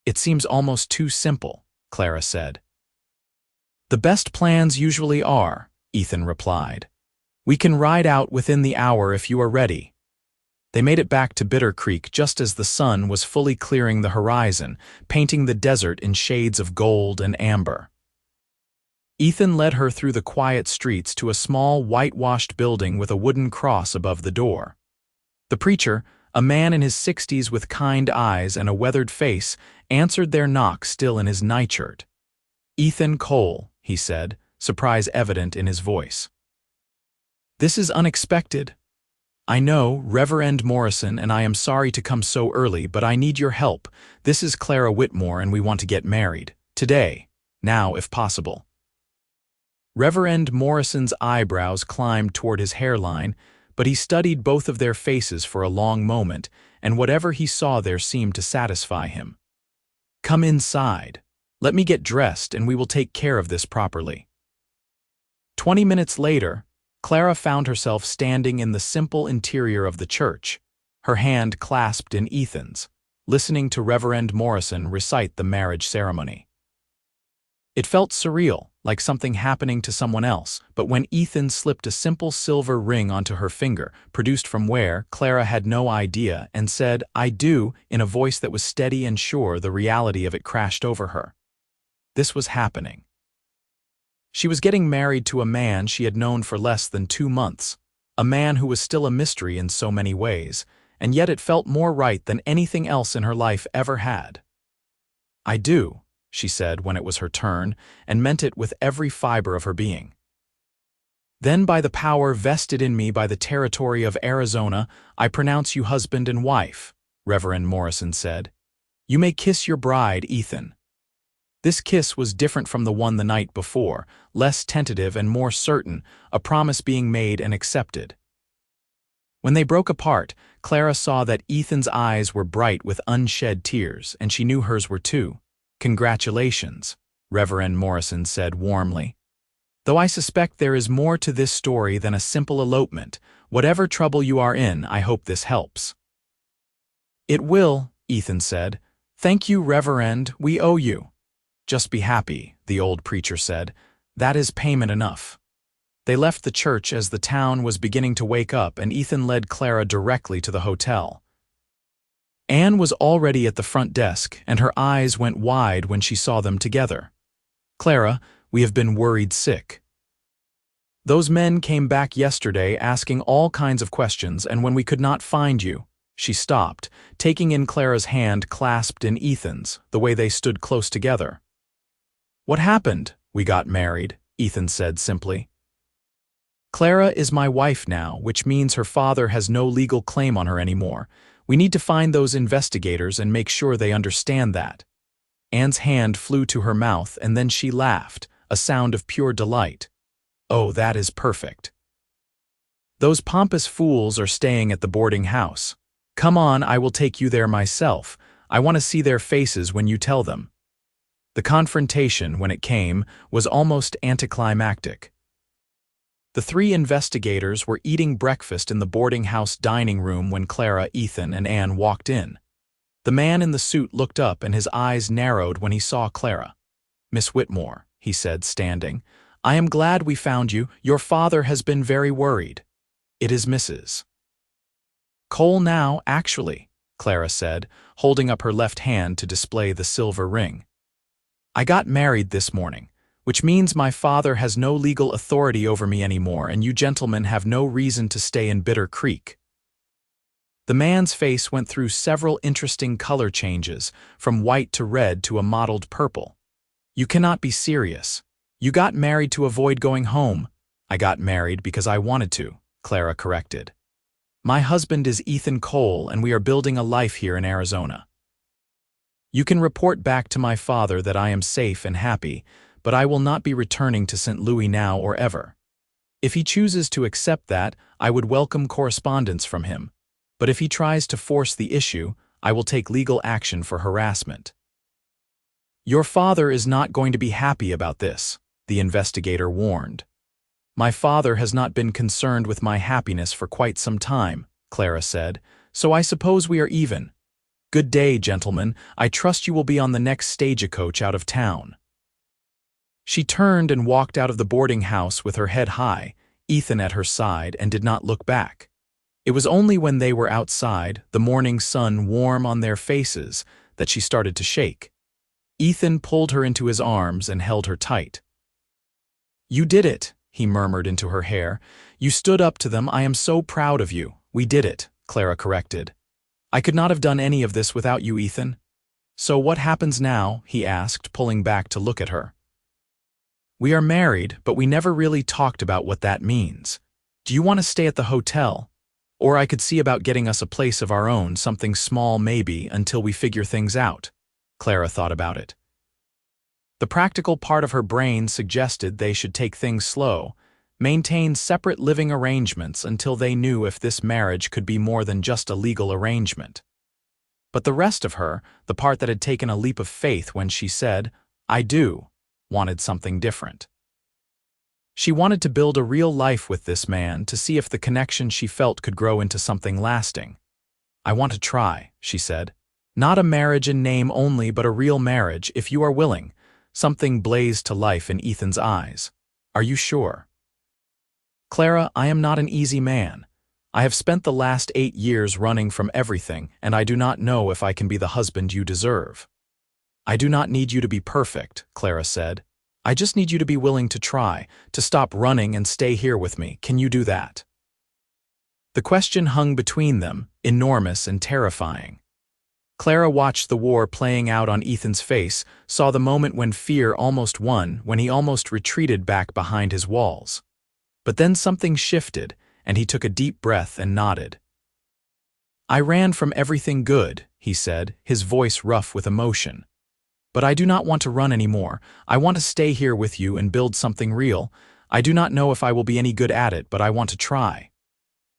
It seems almost too simple, Clara said. The best plans usually are, Ethan replied. We can ride out within the hour if you are ready. They made it back to Bitter Creek just as the sun was fully clearing the horizon, painting the desert in shades of gold and amber. Ethan led her through the quiet streets to a small, whitewashed building with a wooden cross above the door. The preacher, a man in his 60s with kind eyes and a weathered face, answered their knock still in his nightshirt. "Ethan Cole," he said, surprise evident in his voice. "This is unexpected. I know, Reverend Morrison, and I am sorry to come so early, but I need your help. This is Clara Whitmore and we want to get married. Today. Now, if possible." Reverend Morrison's eyebrows climbed toward his hairline, but he studied both of their faces for a long moment, and whatever he saw there seemed to satisfy him. "Come inside. Let me get dressed and we will take care of this properly." 20 minutes later, Clara found herself standing in the simple interior of the church, her hand clasped in Ethan's, listening to Reverend Morrison recite the marriage ceremony. It felt surreal, like something happening to someone else, but when Ethan slipped a simple silver ring onto her finger, produced from where, Clara had no idea, and said, "I do," in a voice that was steady and sure, the reality of it crashed over her. This was happening. She was getting married to a man she had known for less than 2 months, a man who was still a mystery in so many ways, and yet it felt more right than anything else in her life ever had. "I do," she said when it was her turn, and meant it with every fiber of her being. "Then by the power vested in me by the territory of Arizona, I pronounce you husband and wife," Reverend Morrison said. "You may kiss your bride, Ethan." This kiss was different from the one the night before, less tentative and more certain, a promise being made and accepted. When they broke apart, Clara saw that Ethan's eyes were bright with unshed tears, and she knew hers were too. "Congratulations," Reverend Morrison said warmly. "Though I suspect there is more to this story than a simple elopement, whatever trouble you are in, I hope this helps." "It will," Ethan said. "Thank you, Reverend, we owe you." "Just be happy," the old preacher said. "That is payment enough." They left the church as the town was beginning to wake up, and Ethan led Clara directly to the hotel. Anne was already at the front desk, and her eyes went wide when she saw them together. "Clara, we have been worried sick. Those men came back yesterday asking all kinds of questions, and when we could not find you—" She stopped, taking in Clara's hand clasped in Ethan's, the way they stood close together. "What happened? We got married," Ethan said simply. "Clara is my wife now, which means her father has no legal claim on her anymore. We need to find those investigators and make sure they understand that." Anne's hand flew to her mouth, and then she laughed, a sound of pure delight. "Oh, that is perfect. Those pompous fools are staying at the boarding house. Come on, I will take you there myself. I want to see their faces when you tell them." The confrontation, when it came, was almost anticlimactic. The 3 investigators were eating breakfast in the boarding house dining room when Clara, Ethan, and Anne walked in. The man in the suit looked up and his eyes narrowed when he saw Clara. "Miss Whitmore," he said, standing, "I am glad we found you. Your father has been very worried." "It is Mrs. Cole now, actually," Clara said, holding up her left hand to display the silver ring. "I got married this morning, which means my father has no legal authority over me anymore, and you gentlemen have no reason to stay in Bitter Creek." The man's face went through several interesting color changes, from white to red to a mottled purple. "You cannot be serious. You got married to avoid going home." "I got married because I wanted to," Clara corrected. "My husband is Ethan Cole, and we are building a life here in Arizona. You can report back to my father that I am safe and happy, but I will not be returning to St. Louis now or ever. If he chooses to accept that, I would welcome correspondence from him, but if he tries to force the issue, I will take legal action for harassment." "Your father is not going to be happy about this," the investigator warned. "My father has not been concerned with my happiness for quite some time," Clara said, "so I suppose we are even. Good day, gentlemen. I trust you will be on the next stagecoach out of town." She turned and walked out of the boarding house with her head high, Ethan at her side, and did not look back. It was only when they were outside, the morning sun warm on their faces, that she started to shake. Ethan pulled her into his arms and held her tight. "You did it," he murmured into her hair. "You stood up to them. I am so proud of you." "We did it," Clara corrected. "I could not have done any of this without you, Ethan." "So what happens now?" he asked, pulling back to look at her. "We are married, but we never really talked about what that means. Do you want to stay at the hotel? Or I could see about getting us a place of our own, something small maybe, until we figure things out." Clara thought about it. The practical part of her brain suggested they should take things slow, maintain separate living arrangements until they knew if this marriage could be more than just a legal arrangement. But the rest of her, the part that had taken a leap of faith when she said, "I do," wanted something different. She wanted to build a real life with this man to see if the connection she felt could grow into something lasting. "I want to try," she said. "Not a marriage in name only, but a real marriage, if you are willing." Something blazed to life in Ethan's eyes. "Are you sure?" "Clara, I am not an easy man. I have spent the last 8 years running from everything, and I do not know if I can be the husband you deserve." "I do not need you to be perfect," Clara said. "I just need you to be willing to try, to stop running and stay here with me. Can you do that?" The question hung between them, enormous and terrifying. Clara watched the war playing out on Ethan's face, saw the moment when fear almost won, when he almost retreated back behind his walls. But then something shifted, and he took a deep breath and nodded. "I ran from everything good," he said, his voice rough with emotion. "But I do not want to run anymore. I want to stay here with you and build something real. I do not know if I will be any good at it, but I want to try."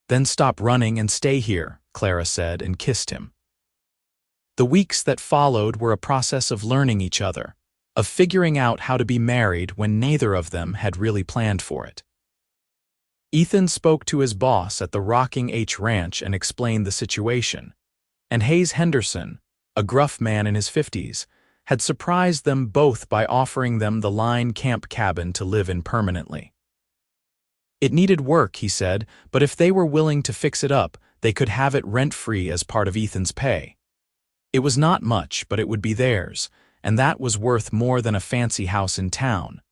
"Then stop running and stay here," Clara said, and kissed him. The weeks that followed were a process of learning each other, of figuring out how to be married when neither of them had really planned for it. Ethan spoke to his boss at the Rocking H Ranch and explained the situation, and Hayes Henderson, a gruff man in his 50s, had surprised them both by offering them the line camp cabin to live in permanently. It needed work, he said, but if they were willing to fix it up, they could have it rent-free as part of Ethan's pay. It was not much, but it would be theirs, and that was worth more than a fancy house in town.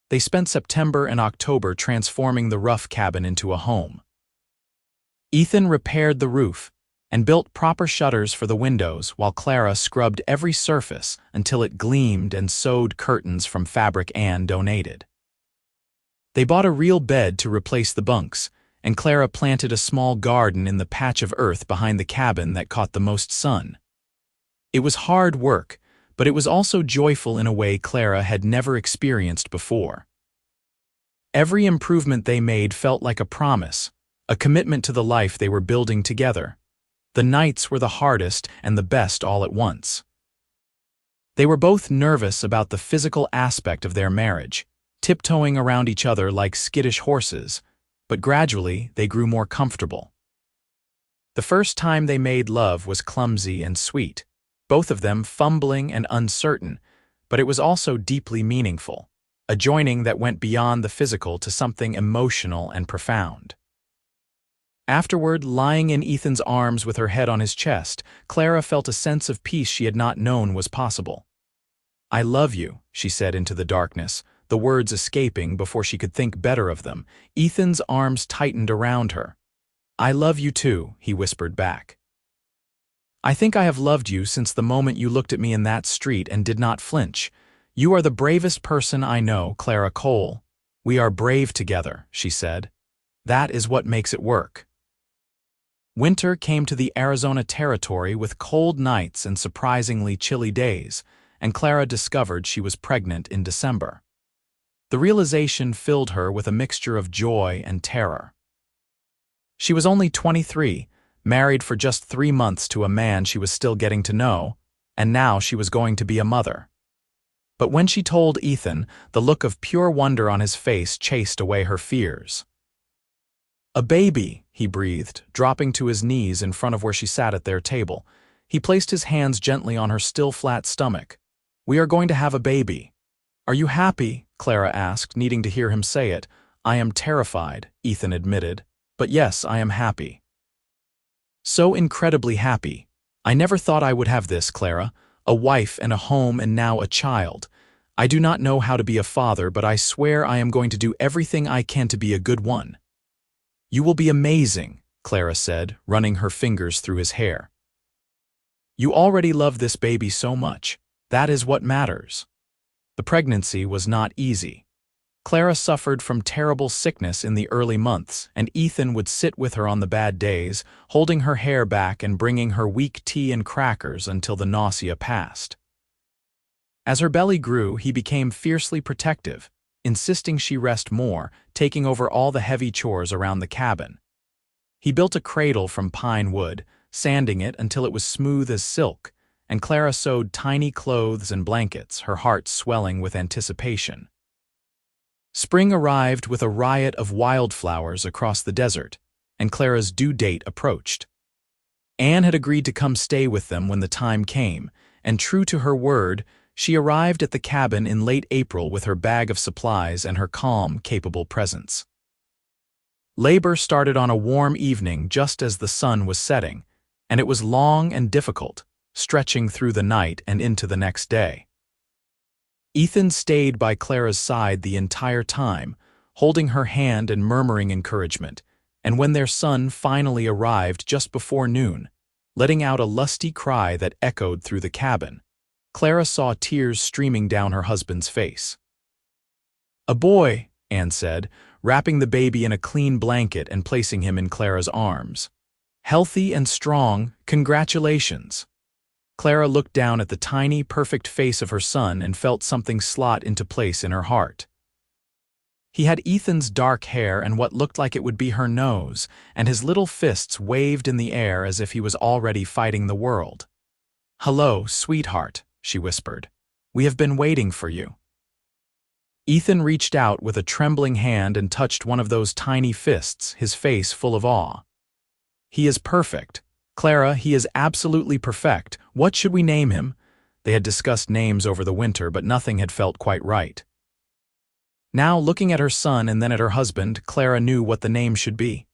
They spent September and October transforming the rough cabin into a home. Ethan repaired the roof and built proper shutters for the windows while Clara scrubbed every surface until it gleamed and sewed curtains from fabric Anne donated. They bought a real bed to replace the bunks, and Clara planted a small garden in the patch of earth behind the cabin that caught the most sun. It was hard work, but it was also joyful in a way Clara had never experienced before. Every improvement they made felt like a promise, a commitment to the life they were building together. The nights were the hardest and the best all at once. They were both nervous about the physical aspect of their marriage, tiptoeing around each other like skittish horses, but gradually they grew more comfortable. The first time they made love was clumsy and sweet, both of them fumbling and uncertain, but it was also deeply meaningful, a joining that went beyond the physical to something emotional and profound. Afterward, lying in Ethan's arms with her head on his chest, Clara felt a sense of peace she had not known was possible. "I love you," she said into the darkness, the words escaping before she could think better of them. Ethan's arms tightened around her. "I love you too," he whispered back. "I think I have loved you since the moment you looked at me in that street and did not flinch. You are the bravest person I know, Clara Cole. We are brave together," she said. "That is what makes it work." Winter came to the Arizona Territory with cold nights and surprisingly chilly days, and Clara discovered she was pregnant in December. The realization filled her with a mixture of joy and terror. She was only 23, married for just 3 months to a man she was still getting to know, and now she was going to be a mother. But when she told Ethan, the look of pure wonder on his face chased away her fears. "A baby," he breathed, dropping to his knees in front of where she sat at their table. He placed his hands gently on her still flat stomach. "We are going to have a baby." "Are you happy?" Clara asked, needing to hear him say it. "I am terrified," Ethan admitted. "But yes, I am happy." so incredibly happy. I never thought I would have this, Clara. A wife and a home and now a child. I do not know how to be a father, but I swear I am going to do everything I can to be a good one." "You will be amazing," Clara said, running her fingers through his hair. "You already love this baby so much. That is what matters." The pregnancy was not easy. Clara suffered from terrible sickness in the early months, and Ethan would sit with her on the bad days, holding her hair back and bringing her weak tea and crackers until the nausea passed. As her belly grew, he became fiercely protective, insisting she rest more, taking over all the heavy chores around the cabin. He built a cradle from pine wood, sanding it until it was smooth as silk, and Clara sewed tiny clothes and blankets, her heart swelling with anticipation. Spring arrived with a riot of wildflowers across the desert, and Clara's due date approached. Anne had agreed to come stay with them when the time came, and true to her word, she arrived at the cabin in late April with her bag of supplies and her calm, capable presence. Labor started on a warm evening just as the sun was setting, and it was long and difficult, stretching through the night and into the next day. Ethan stayed by Clara's side the entire time, holding her hand and murmuring encouragement, and when their son finally arrived just before noon, letting out a lusty cry that echoed through the cabin, Clara saw tears streaming down her husband's face. "A boy," Anne said, wrapping the baby in a clean blanket and placing him in Clara's arms. "Healthy and strong, congratulations." Clara looked down at the tiny, perfect face of her son and felt something slot into place in her heart. He had Ethan's dark hair and what looked like it would be her nose, and his little fists waved in the air as if he was already fighting the world. "Hello, sweetheart," she whispered. "We have been waiting for you." Ethan reached out with a trembling hand and touched one of those tiny fists, his face full of awe. "He is perfect. Clara, he is absolutely perfect. What should we name him?" They had discussed names over the winter, but nothing had felt quite right. Now, looking at her son and then at her husband, Clara knew what the name should be.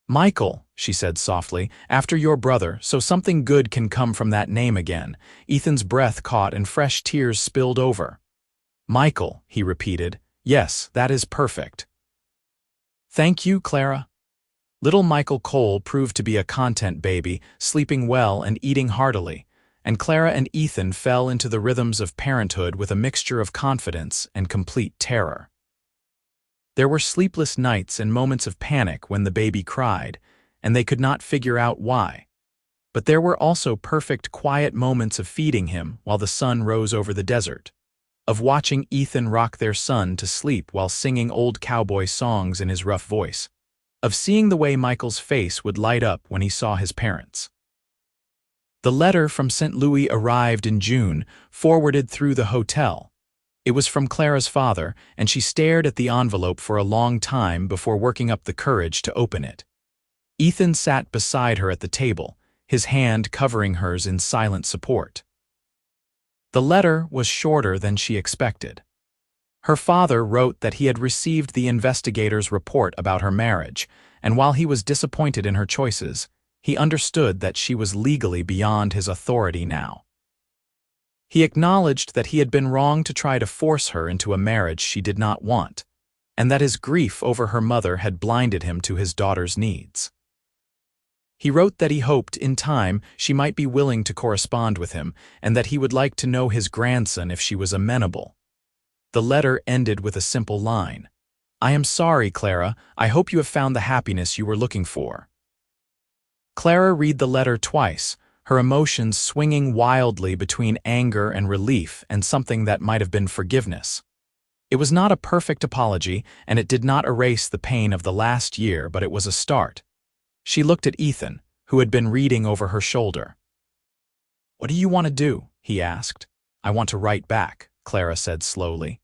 "Michael," she said softly, "after your brother, so something good can come from that name again." Ethan's breath caught and fresh tears spilled over. "Michael," he repeated. "Yes, that is perfect." "Thank you, Clara." Little Michael Cole proved to be a content baby, sleeping well and eating heartily, and Clara and Ethan fell into the rhythms of parenthood with a mixture of confidence and complete terror. There were sleepless nights and moments of panic when the baby cried, and they could not figure out why. But there were also perfect, quiet moments of feeding him while the sun rose over the desert, of watching Ethan rock their son to sleep while singing old cowboy songs in his rough voice, of seeing the way Michael's face would light up when he saw his parents. The letter from St. Louis arrived in June, forwarded through the hotel. It was from Clara's father, and she stared at the envelope for a long time before working up the courage to open it. Ethan sat beside her at the table, his hand covering hers in silent support. The letter was shorter than she expected. Her father wrote that he had received the investigator's report about her marriage, and while he was disappointed in her choices, he understood that she was legally beyond his authority now. He acknowledged that he had been wrong to try to force her into a marriage she did not want, and that his grief over her mother had blinded him to his daughter's needs. He wrote that he hoped, in time, she might be willing to correspond with him, and that he would like to know his grandson if she was amenable. The letter ended with a simple line: "I am sorry, Clara. I hope you have found the happiness you were looking for." Clara read the letter twice, her emotions swinging wildly between anger and relief and something that might have been forgiveness. It was not a perfect apology, and it did not erase the pain of the last year, but it was a start. She looked at Ethan, who had been reading over her shoulder. "What do you want to do?" he asked. "I want to write back," Clara said slowly.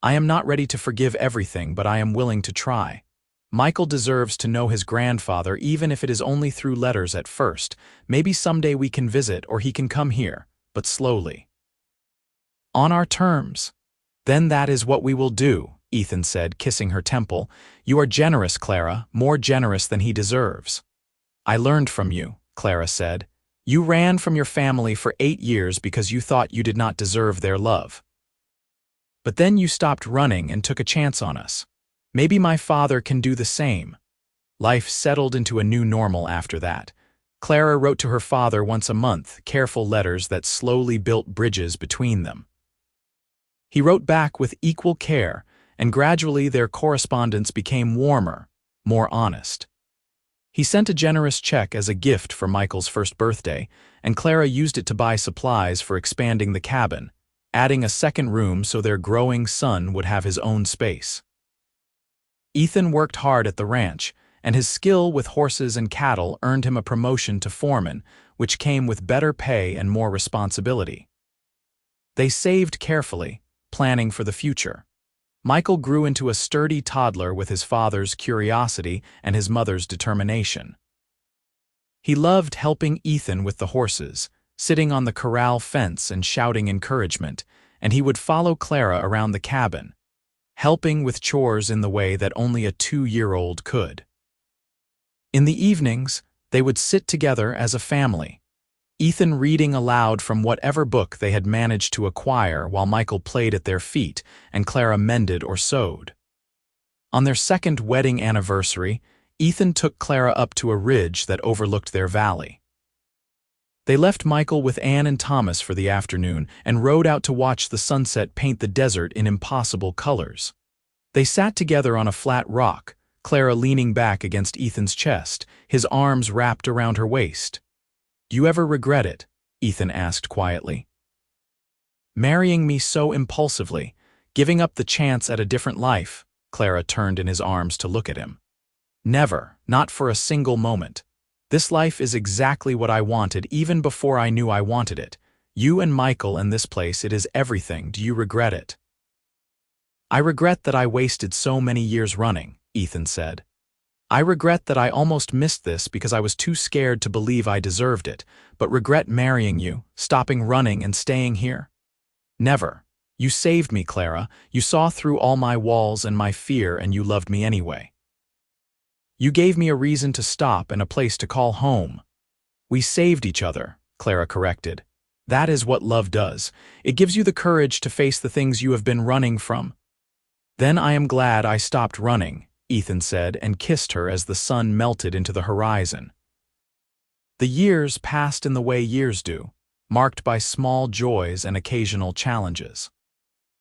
"I am not ready to forgive everything, but I am willing to try. Michael deserves to know his grandfather, even if it is only through letters at first. Maybe someday we can visit or he can come here, but slowly. On our terms." "Then that is what we will do," Ethan said, kissing her temple. "You are generous, Clara, more generous than he deserves." "I learned from you," Clara said. "You ran from your family for 8 years because you thought you did not deserve their love. But then you stopped running and took a chance on us. Maybe my father can do the same." Life settled into a new normal after that. Clara wrote to her father once a month, careful letters that slowly built bridges between them. He wrote back with equal care, and gradually their correspondence became warmer, more honest. He sent a generous check as a gift for Michael's first birthday, and Clara used it to buy supplies for expanding the cabin, adding a second room so their growing son would have his own space. Ethan worked hard at the ranch, and his skill with horses and cattle earned him a promotion to foreman, which came with better pay and more responsibility. They saved carefully, planning for the future. Michael grew into a sturdy toddler with his father's curiosity and his mother's determination. He loved helping Ethan with the horses, sitting on the corral fence and shouting encouragement, and he would follow Clara around the cabin, helping with chores in the way that only a 2-year-old could. In the evenings, they would sit together as a family, Ethan reading aloud from whatever book they had managed to acquire while Michael played at their feet and Clara mended or sewed. On their second wedding anniversary, Ethan took Clara up to a ridge that overlooked their valley. They left Michael with Anne and Thomas for the afternoon and rode out to watch the sunset paint the desert in impossible colors. They sat together on a flat rock, Clara leaning back against Ethan's chest, his arms wrapped around her waist. "Do you ever regret it?" Ethan asked quietly. "Marrying me so impulsively, giving up the chance at a different life." Clara turned in his arms to look at him. "Never, not for a single moment. This life is exactly what I wanted even before I knew I wanted it. You and Michael and this place, it is everything. Do you regret it?" "I regret that I wasted so many years running," Ethan said. "I regret that I almost missed this because I was too scared to believe I deserved it, but regret marrying you, stopping running and staying here? Never. You saved me, Clara. You saw through all my walls and my fear, and you loved me anyway. You gave me a reason to stop and a place to call home." "We saved each other," Clara corrected. "That is what love does. It gives you the courage to face the things you have been running from." "Then I am glad I stopped running," Ethan said and kissed her as the sun melted into the horizon. The years passed in the way years do, marked by small joys and occasional challenges.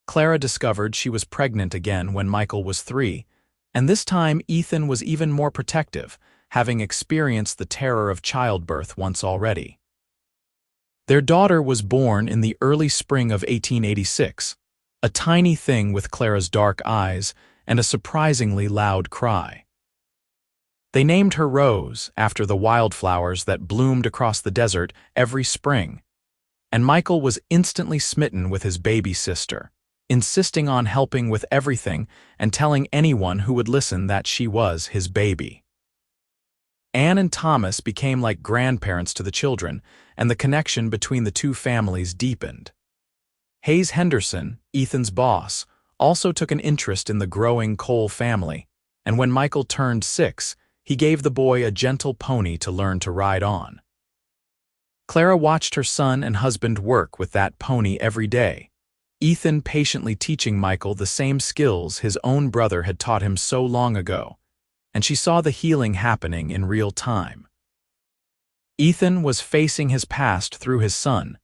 Clara discovered she was pregnant again when Michael was 3, and this time Ethan was even more protective, having experienced the terror of childbirth once already. Their daughter was born in the early spring of 1886, a tiny thing with Clara's dark eyes and a surprisingly loud cry. They named her Rose after the wildflowers that bloomed across the desert every spring, and Michael was instantly smitten with his baby sister, insisting on helping with everything and telling anyone who would listen that she was his baby. Anne and Thomas became like grandparents to the children, and the connection between the two families deepened. Hayes Henderson, Ethan's boss, also took an interest in the growing Cole family, and when Michael turned 6, he gave the boy a gentle pony to learn to ride on. Clara watched her son and husband work with that pony every day, Ethan patiently teaching Michael the same skills his own brother had taught him so long ago, and she saw the healing happening in real time. Ethan was facing his past through his son,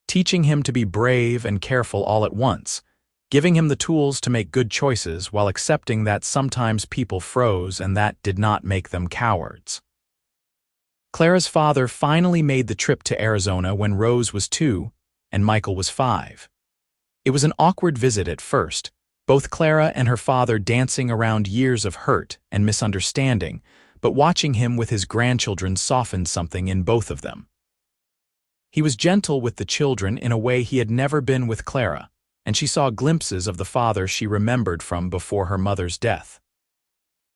teaching him to be brave and careful all at once, giving him the tools to make good choices while accepting that sometimes people froze and that did not make them cowards. Clara's father finally made the trip to Arizona when Rose was 2 and Michael was 5. It was an awkward visit at first, both Clara and her father dancing around years of hurt and misunderstanding, but watching him with his grandchildren softened something in both of them. He was gentle with the children in a way he had never been with Clara, and she saw glimpses of the father she remembered from before her mother's death.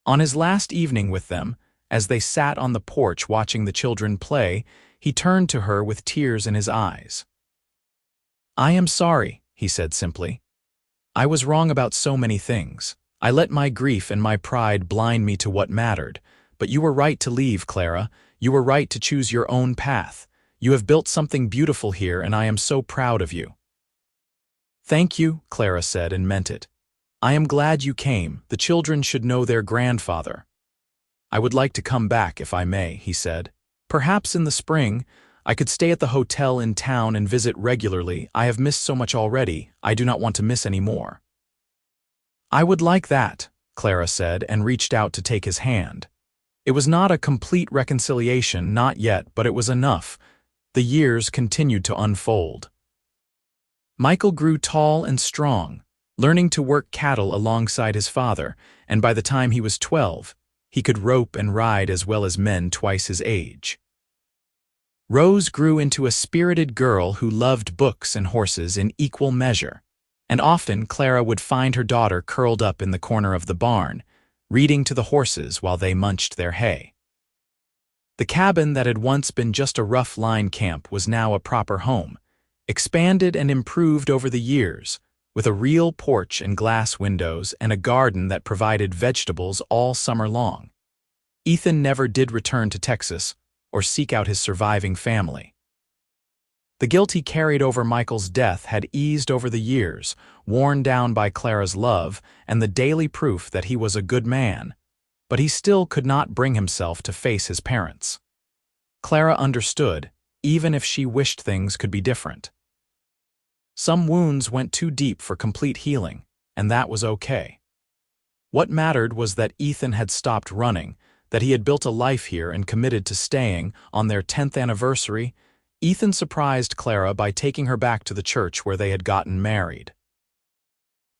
On his last evening with them, as they sat on the porch watching the children play, he turned to her with tears in his eyes. "I am sorry," he said simply. "I was wrong about so many things. I let my grief and my pride blind me to what mattered, but you were right to leave, Clara. You were right to choose your own path. You have built something beautiful here, and I am so proud of you." "Thank you," Clara said, and meant it. "I am glad you came. The children should know their grandfather." "I would like to come back if I may," he said. "Perhaps in the spring. I could stay at the hotel in town and visit regularly. I have missed so much already. I do not want to miss any more." "I would like that," Clara said, and reached out to take his hand. It was not a complete reconciliation, not yet, but it was enough. The years continued to unfold. Michael grew tall and strong, learning to work cattle alongside his father, and by the time he was 12, he could rope and ride as well as men twice his age. Rose grew into a spirited girl who loved books and horses in equal measure, and often Clara would find her daughter curled up in the corner of the barn, reading to the horses while they munched their hay. The cabin that had once been just a rough line camp was now a proper home, expanded and improved over the years, with a real porch and glass windows and a garden that provided vegetables all summer long. Ethan never did return to Texas or seek out his surviving family. The guilt he carried over Michael's death had eased over the years, worn down by Clara's love and the daily proof that he was a good man, but he still could not bring himself to face his parents. Clara understood, even if she wished things could be different. Some wounds went too deep for complete healing, and that was okay. What mattered was that Ethan had stopped running, that he had built a life here and committed to staying. On their 10th anniversary, Ethan surprised Clara by taking her back to the church where they had gotten married.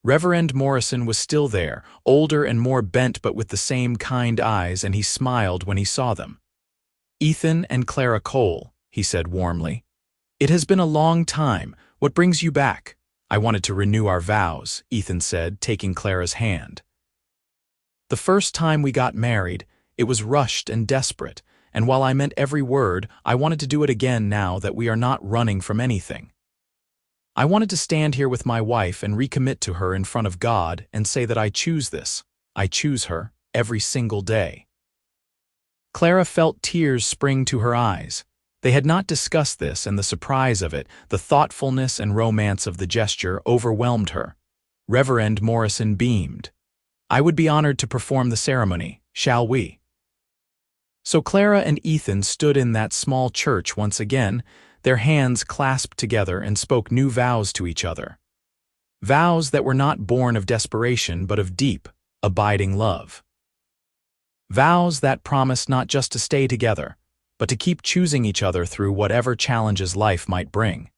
Reverend Morrison was still there, older and more bent but with the same kind eyes, and he smiled when he saw them. "Ethan and Clara Cole," he said warmly. "It has been a long time. What brings you back?" "I wanted to renew our vows," Ethan said, taking Clara's hand. "The first time we got married, it was rushed and desperate, and while I meant every word, I wanted to do it again now that we are not running from anything. I wanted to stand here with my wife and recommit to her in front of God and say that I choose this. I choose her every single day." Clara felt tears spring to her eyes. They had not discussed this, and the surprise of it, the thoughtfulness and romance of the gesture overwhelmed her. Reverend Morrison beamed. "I would be honored to perform the ceremony. Shall we?" So Clara and Ethan stood in that small church once again, their hands clasped together, and spoke new vows to each other. Vows that were not born of desperation but of deep, abiding love. Vows that promised not just to stay together, but to keep choosing each other through whatever challenges life might bring.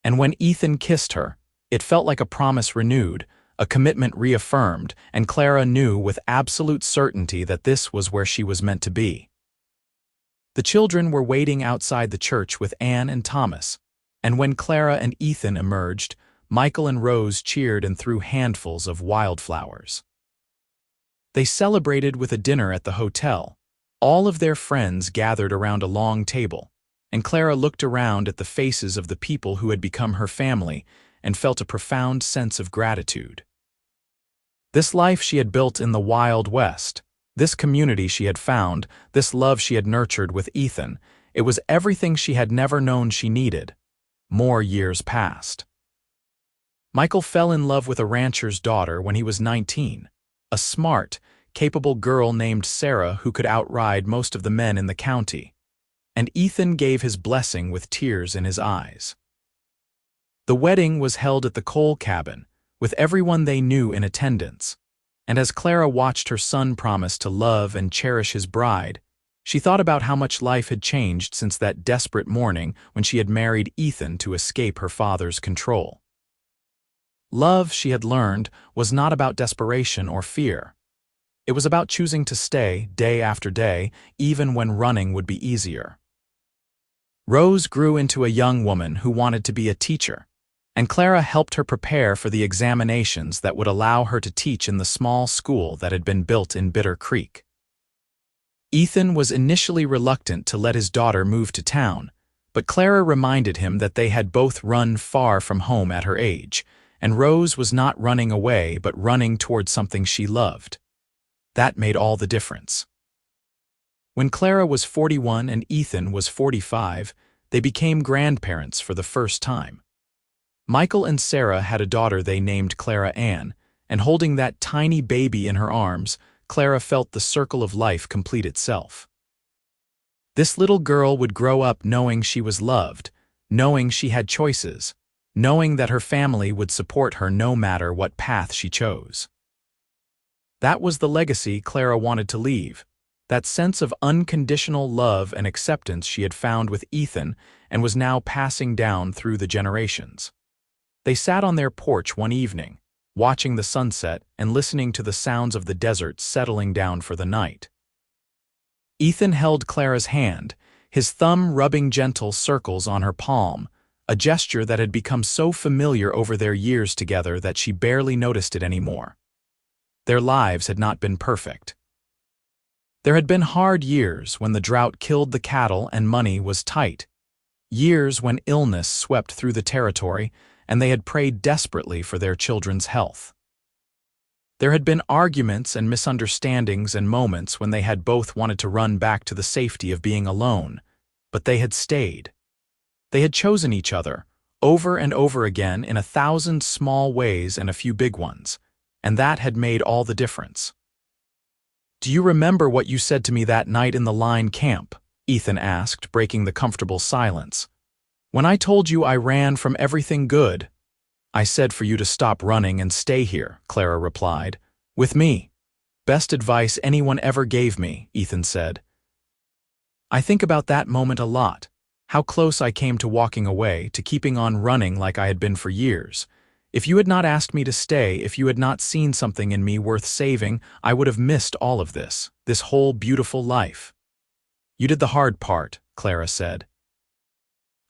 And when Ethan kissed her, it felt like a promise renewed, a commitment reaffirmed, and Clara knew with absolute certainty that this was where she was meant to be. The children were waiting outside the church with Anne and Thomas, and when Clara and Ethan emerged, Michael and Rose cheered and threw handfuls of wildflowers. They celebrated with a dinner at the hotel. All of their friends gathered around a long table, and Clara looked around at the faces of the people who had become her family and felt a profound sense of gratitude. This life she had built in the Wild West, this community she had found, this love she had nurtured with Ethan, it was everything she had never known she needed. More years passed. Michael fell in love with a rancher's daughter when he was 19, a smart, capable girl named Sarah who could outride most of the men in the county, and Ethan gave his blessing with tears in his eyes. The wedding was held at the Cole cabin, with everyone they knew in attendance, and as Clara watched her son promise to love and cherish his bride, she thought about how much life had changed since that desperate morning when she had married Ethan to escape her father's control. Love, she had learned, was not about desperation or fear. It was about choosing to stay day after day, even when running would be easier. Rose grew into a young woman who wanted to be a teacher, and Clara helped her prepare for the examinations that would allow her to teach in the small school that had been built in Bitter Creek. Ethan was initially reluctant to let his daughter move to town, but Clara reminded him that they had both run far from home at her age, and Rose was not running away but running toward something she loved. That made all the difference. When Clara was 41 and Ethan was 45, they became grandparents for the first time. Michael and Sarah had a daughter they named Clara Ann, and holding that tiny baby in her arms, Clara felt the circle of life complete itself. This little girl would grow up knowing she was loved, knowing she had choices, knowing that her family would support her no matter what path she chose. That was the legacy Clara wanted to leave, that sense of unconditional love and acceptance she had found with Ethan and was now passing down through the generations. They sat on their porch one evening, watching the sunset and listening to the sounds of the desert settling down for the night. Ethan held Clara's hand, his thumb rubbing gentle circles on her palm, a gesture that had become so familiar over their years together that she barely noticed it anymore. Their lives had not been perfect. There had been hard years when the drought killed the cattle and money was tight, years when illness swept through the territory and they had prayed desperately for their children's health. There had been arguments and misunderstandings and moments when they had both wanted to run back to the safety of being alone, but they had stayed. They had chosen each other, over and over again in 1,000 small ways and a few big ones, and that had made all the difference. "Do you remember what you said to me that night in the line camp?" Ethan asked, breaking the comfortable silence. "When I told you I ran from everything good." "I said for you to stop running and stay here," Clara replied. "With me. Best advice anyone ever gave me," Ethan said. "I think about that moment a lot, how close I came to walking away, to keeping on running like I had been for years. If you had not asked me to stay, if you had not seen something in me worth saving, I would have missed all of this whole beautiful life." "You did the hard part," Clara said.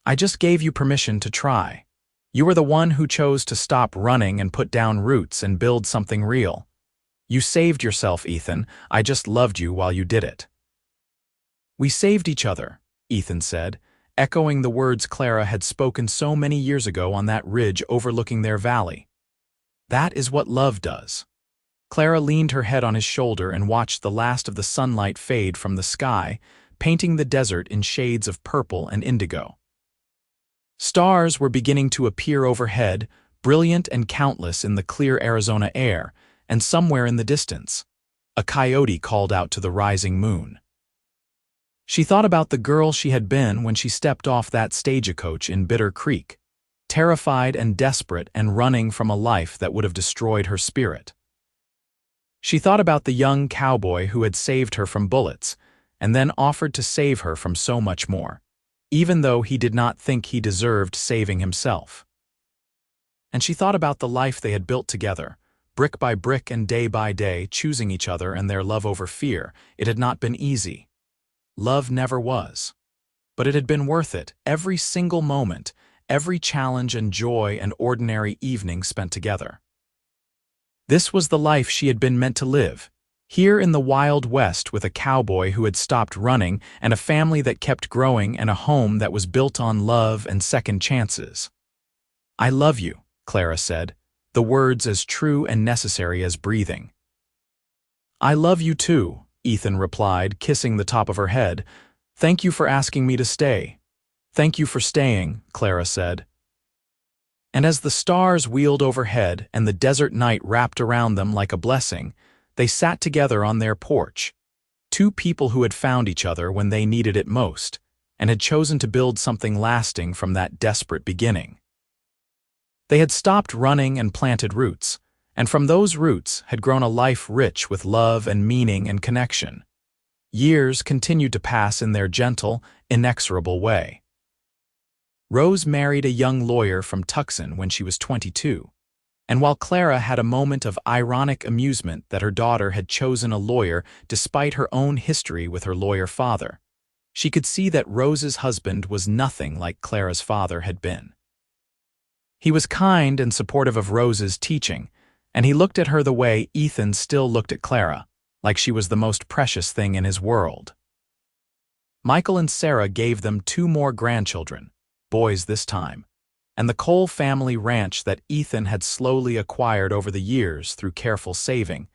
"I just gave you permission to try. You were the one who chose to stop running and put down roots and build something real. You saved yourself, Ethan. I just loved you while you did it." "We saved each other," Ethan said, echoing the words Clara had spoken so many years ago on that ridge overlooking their valley. "That is what love does." Clara leaned her head on his shoulder and watched the last of the sunlight fade from the sky, painting the desert in shades of purple and indigo. Stars were beginning to appear overhead, brilliant and countless in the clear Arizona air, and somewhere in the distance, a coyote called out to the rising moon. She thought about the girl she had been when she stepped off that stagecoach in Bitter Creek, terrified and desperate and running from a life that would have destroyed her spirit. She thought about the young cowboy who had saved her from bullets and then offered to save her from so much more, even though he did not think he deserved saving himself. And she thought about the life they had built together, brick by brick and day by day, choosing each other and their love over fear. It had not been easy. Love never was. But it had been worth it, every single moment, every challenge and joy and ordinary evening spent together. This was the life she had been meant to live, here in the Wild West with a cowboy who had stopped running and a family that kept growing and a home that was built on love and second chances. "I love you," Clara said, the words as true and necessary as breathing. "I love you too," Ethan replied, kissing the top of her head. "Thank you for asking me to stay." "Thank you for staying," Clara said. And as the stars wheeled overhead and the desert night wrapped around them like a blessing, they sat together on their porch, two people who had found each other when they needed it most, and had chosen to build something lasting from that desperate beginning. They had stopped running and planted roots, and from those roots had grown a life rich with love and meaning and connection. Years continued to pass in their gentle, inexorable way. Rose married a young lawyer from Tucson when she was 22, and while Clara had a moment of ironic amusement that her daughter had chosen a lawyer despite her own history with her lawyer father, she could see that Rose's husband was nothing like Clara's father had been. He was kind and supportive of Rose's teaching, and he looked at her the way Ethan still looked at Clara, like she was the most precious thing in his world. Michael and Sarah gave them 2 more grandchildren, boys this time, and the Cole family ranch that Ethan had slowly acquired over the years through careful saving,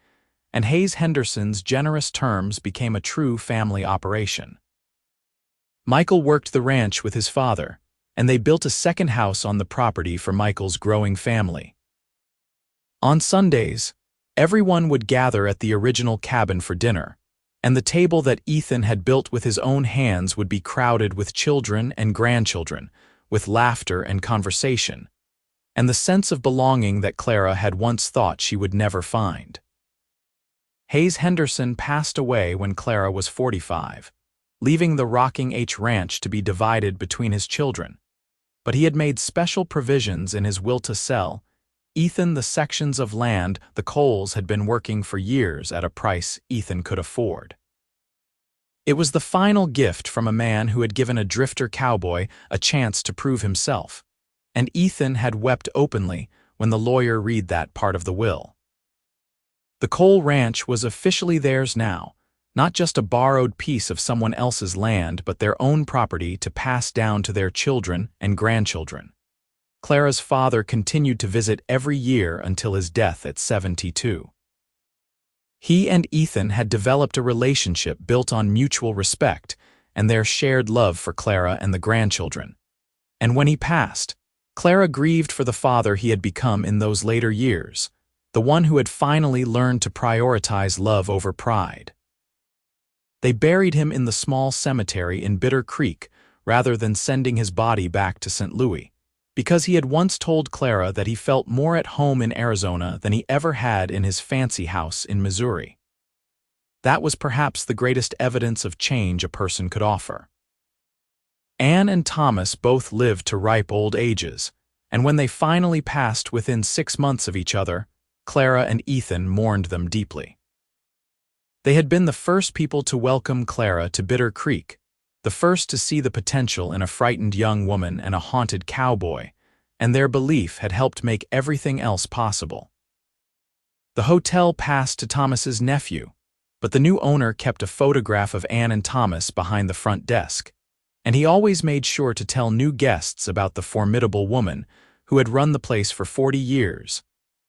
and Hayes Henderson's generous terms became a true family operation. Michael worked the ranch with his father, and they built a second house on the property for Michael's growing family. On Sundays, everyone would gather at the original cabin for dinner, and the table that Ethan had built with his own hands would be crowded with children and grandchildren, with laughter and conversation, and the sense of belonging that Clara had once thought she would never find. Hayes Henderson passed away when Clara was 45, leaving the Rocking H Ranch to be divided between his children, but he had made special provisions in his will to sell Ethan the sections of land the Coles had been working for years at a price Ethan could afford. It was the final gift from a man who had given a drifter cowboy a chance to prove himself, and Ethan had wept openly when the lawyer read that part of the will. The Cole Ranch was officially theirs now, not just a borrowed piece of someone else's land, but their own property to pass down to their children and grandchildren. Clara's father continued to visit every year until his death at 72. He and Ethan had developed a relationship built on mutual respect and their shared love for Clara and the grandchildren. And when he passed, Clara grieved for the father he had become in those later years, the one who had finally learned to prioritize love over pride. They buried him in the small cemetery in Bitter Creek rather than sending his body back to St. Louis, because he had once told Clara that he felt more at home in Arizona than he ever had in his fancy house in Missouri. That was perhaps the greatest evidence of change a person could offer. Anne and Thomas both lived to ripe old ages, and when they finally passed within 6 months of each other, Clara and Ethan mourned them deeply. They had been the first people to welcome Clara to Bitter Creek, the first to see the potential in a frightened young woman and a haunted cowboy, and their belief had helped make everything else possible. The hotel passed to Thomas's nephew, but the new owner kept a photograph of Anne and Thomas behind the front desk, and he always made sure to tell new guests about the formidable woman who had run the place for 40 years,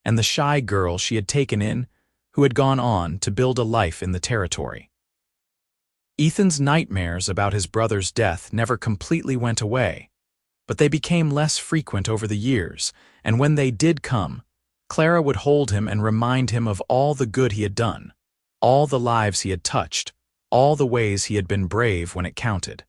and the shy girl she had taken in, who had gone on to build a life in the territory. Ethan's nightmares about his brother's death never completely went away, but they became less frequent over the years, and when they did come, Clara would hold him and remind him of all the good he had done, all the lives he had touched, all the ways he had been brave when it counted.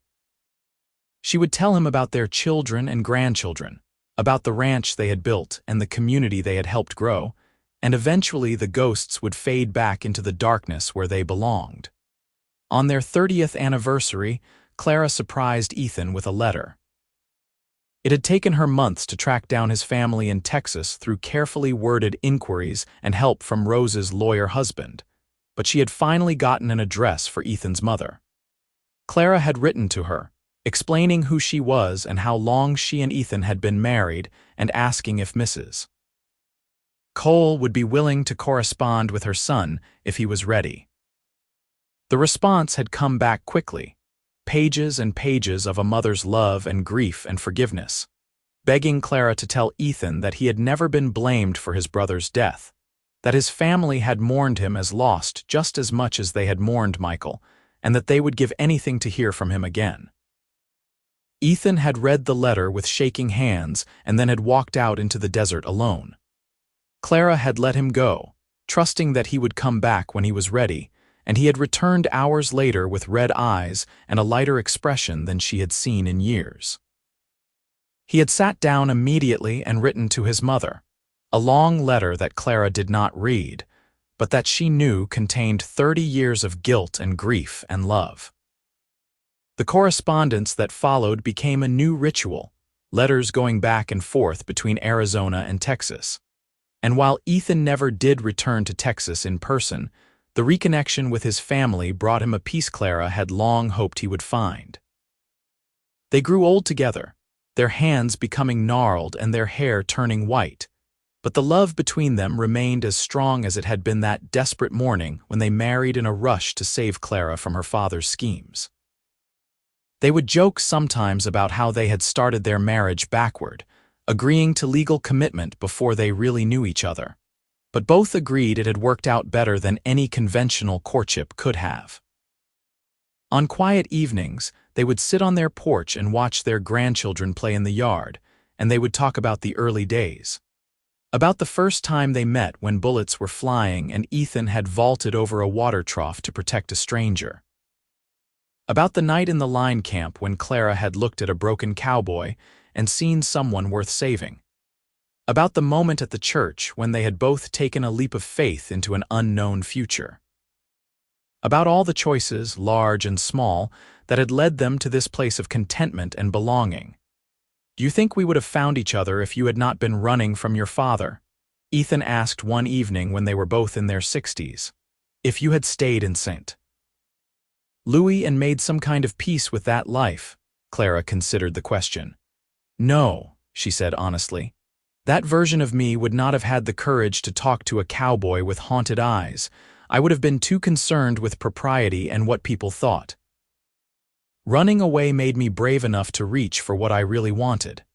She would tell him about their children and grandchildren, about the ranch they had built and the community they had helped grow, and eventually the ghosts would fade back into the darkness where they belonged. On their 30th anniversary, Clara surprised Ethan with a letter. It had taken her months to track down his family in Texas through carefully worded inquiries and help from Rose's lawyer husband, but she had finally gotten an address for Ethan's mother. Clara had written to her, explaining who she was and how long she and Ethan had been married, and asking if Mrs. Cole would be willing to correspond with her son if he was ready. The response had come back quickly, pages and pages of a mother's love and grief and forgiveness, begging Clara to tell Ethan that he had never been blamed for his brother's death, that his family had mourned him as lost just as much as they had mourned Michael, and that they would give anything to hear from him again. Ethan had read the letter with shaking hands and then had walked out into the desert alone. Clara had let him go, trusting that he would come back when he was ready, and he had returned hours later with red eyes and a lighter expression than she had seen in years. He had sat down immediately and written to his mother, a long letter that Clara did not read, but that she knew contained 30 years of guilt and grief and love. The correspondence that followed became a new ritual, letters going back and forth between Arizona and Texas. And while Ethan never did return to Texas in person, the reconnection with his family brought him a peace Clara had long hoped he would find. They grew old together, their hands becoming gnarled and their hair turning white, but the love between them remained as strong as it had been that desperate morning when they married in a rush to save Clara from her father's schemes. They would joke sometimes about how they had started their marriage backward, agreeing to legal commitment before they really knew each other. but both agreed it had worked out better than any conventional courtship could have. On quiet evenings, they would sit on their porch and watch their grandchildren play in the yard, and they would talk about the early days. About the first time they met when bullets were flying and Ethan had vaulted over a water trough to protect a stranger. About the night in the line camp when Clara had looked at a broken cowboy and seen someone worth saving. About the moment at the church when they had both taken a leap of faith into an unknown future. About all the choices, large and small, that had led them to this place of contentment and belonging. "Do you think we would have found each other if you had not been running from your father?" Ethan asked one evening when they were both in their 60s. "If you had stayed in St. Louis and made some kind of peace with that life?" Clara considered the question. "No," she said honestly. "That version of me would not have had the courage to talk to a cowboy with haunted eyes. I would have been too concerned with propriety and what people thought. Running away made me brave enough to reach for what I really wanted.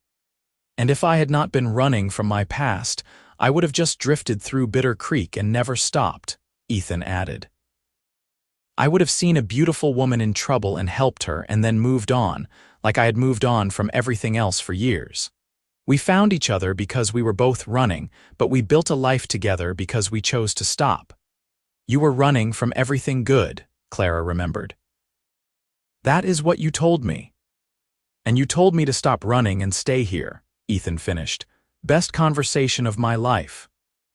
And if I had not been running from my past, I would have just drifted through Bitter Creek and never stopped," Ethan added. "I would have seen a beautiful woman in trouble and helped her and then moved on, like I had moved on from everything else for years. We found each other because we were both running, but we built a life together because we chose to stop." "You were running from everything good," Clara remembered. "That is what you told me. And you told me to stop running and stay here," Ethan finished. "Best conversation of my life."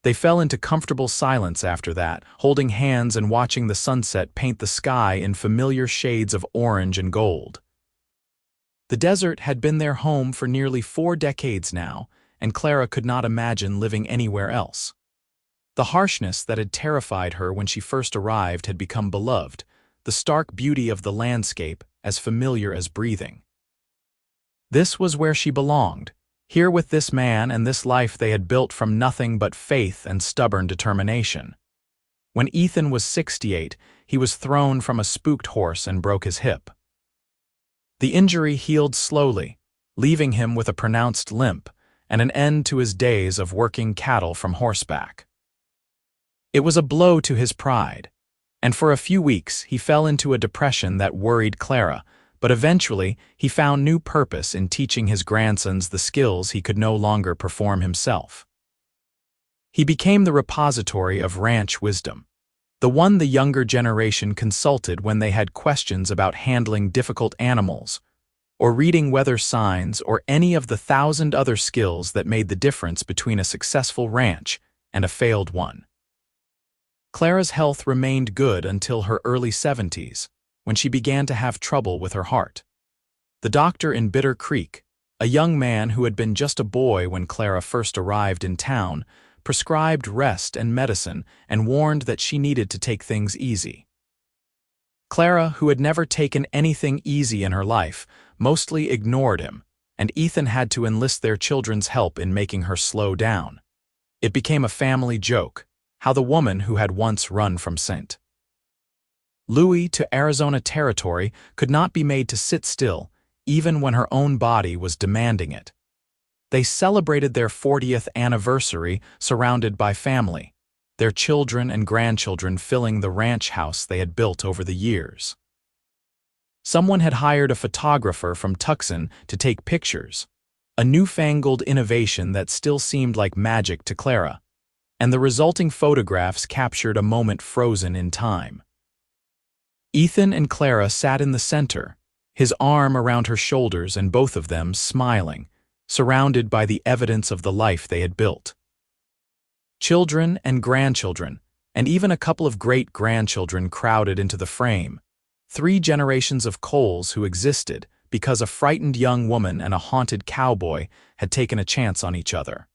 They fell into comfortable silence after that, holding hands and watching the sunset paint the sky in familiar shades of orange and gold. The desert had been their home for nearly 4 decades now, and Clara could not imagine living anywhere else. The harshness that had terrified her when she first arrived had become beloved, the stark beauty of the landscape as familiar as breathing. This was where she belonged, here with this man and this life they had built from nothing but faith and stubborn determination. When Ethan was 68, he was thrown from a spooked horse and broke his hip. The injury healed slowly, leaving him with a pronounced limp and an end to his days of working cattle from horseback. It was a blow to his pride, and for a few weeks he fell into a depression that worried Clara, but eventually he found new purpose in teaching his grandsons the skills he could no longer perform himself. He became the repository of ranch wisdom, the one the younger generation consulted when they had questions about handling difficult animals, or reading weather signs, or any of the 1,000 other skills that made the difference between a successful ranch and a failed one. Clara's health remained good until her early 70s, when she began to have trouble with her heart. The doctor in Bitter Creek, a young man who had been just a boy when Clara first arrived in town, prescribed rest and medicine and warned that she needed to take things easy. Clara, who had never taken anything easy in her life, mostly ignored him, and Ethan had to enlist their children's help in making her slow down. It became a family joke, how the woman who had once run from St. Louis to Arizona Territory could not be made to sit still, even when her own body was demanding it. They celebrated their 40th anniversary surrounded by family, their children and grandchildren filling the ranch house they had built over the years. Someone had hired a photographer from Tucson to take pictures, a newfangled innovation that still seemed like magic to Clara, and the resulting photographs captured a moment frozen in time. Ethan and Clara sat in the center, his arm around her shoulders and both of them smiling, surrounded by the evidence of the life they had built. Children and grandchildren, and even a couple of great-grandchildren crowded into the frame, 3 generations of Coles who existed because a frightened young woman and a haunted cowboy had taken a chance on each other.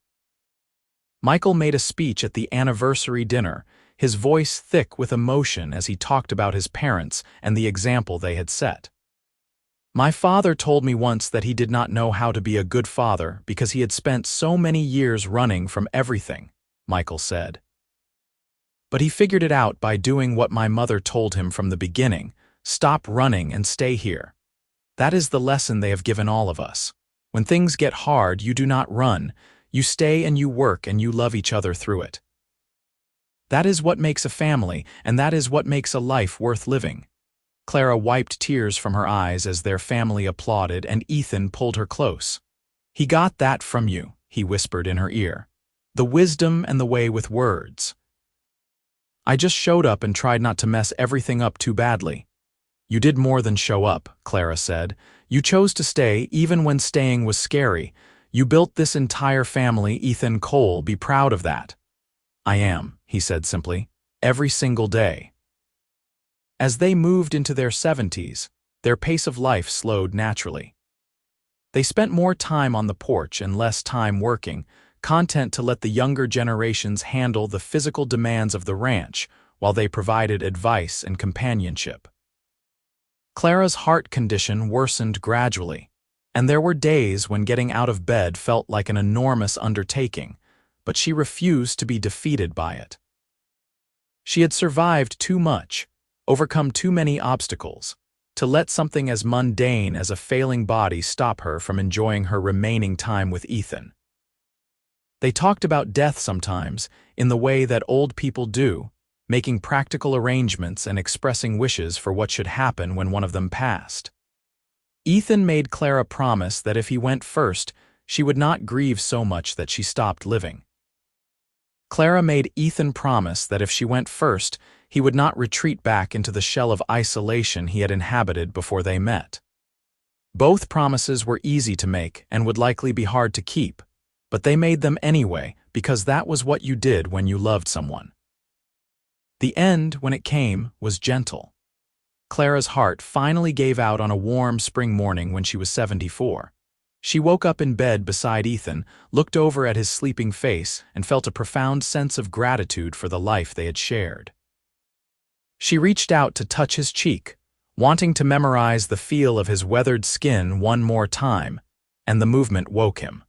Michael made a speech at the anniversary dinner, his voice thick with emotion as he talked about his parents and the example they had set. "My father told me once that he did not know how to be a good father because he had spent so many years running from everything," Michael said. "But he figured it out by doing what my mother told him from the beginning: stop running and stay here. That is the lesson they have given all of us. When things get hard, you do not run. You stay and you work and you love each other through it." That is what makes a family, and that is what makes a life worth living. Clara wiped tears from her eyes as their family applauded, and Ethan pulled her close. He got that from you, he whispered in her ear. The wisdom and the way with words. I just showed up and tried not to mess everything up too badly. You did more than show up, Clara said. You chose to stay even when staying was scary. You built this entire family, Ethan Cole. Be proud of that. I am, he said simply. Every single day. As they moved into their 70s, their pace of life slowed naturally. They spent more time on the porch and less time working, content to let the younger generations handle the physical demands of the ranch while they provided advice and companionship. Clara's heart condition worsened gradually, and there were days when getting out of bed felt like an enormous undertaking, but she refused to be defeated by it. She had survived too much, overcome too many obstacles, to let something as mundane as a failing body stop her from enjoying her remaining time with Ethan. They talked about death sometimes, in the way that old people do, making practical arrangements and expressing wishes for what should happen when one of them passed. Ethan made Clara promise that if he went first, she would not grieve so much that she stopped living. Clara made Ethan promise that if she went first, he would not retreat back into the shell of isolation he had inhabited before they met. Both promises were easy to make and would likely be hard to keep, but they made them anyway because that was what you did when you loved someone. The end, when it came, was gentle. Clara's heart finally gave out on a warm spring morning when she was 74. She woke up in bed beside Ethan, looked over at his sleeping face, and felt a profound sense of gratitude for the life they had shared. She reached out to touch his cheek, wanting to memorize the feel of his weathered skin one more time, and the movement woke him.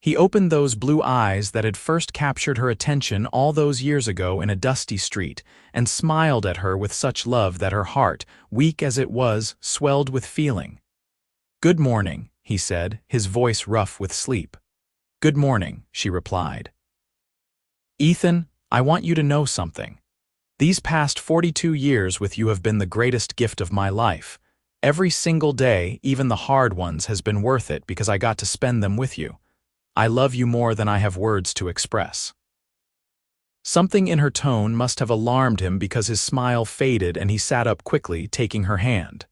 He opened those blue eyes that had first captured her attention all those years ago in a dusty street, and smiled at her with such love that her heart, weak as it was, swelled with feeling. "Good morning," he said, his voice rough with sleep. "Good morning," she replied. "Ethan, I want you to know something. These past 42 years with you have been the greatest gift of my life. Every single day, even the hard ones, has been worth it because I got to spend them with you. I love you more than I have words to express." Something in her tone must have alarmed him because his smile faded and he sat up quickly, taking her hand.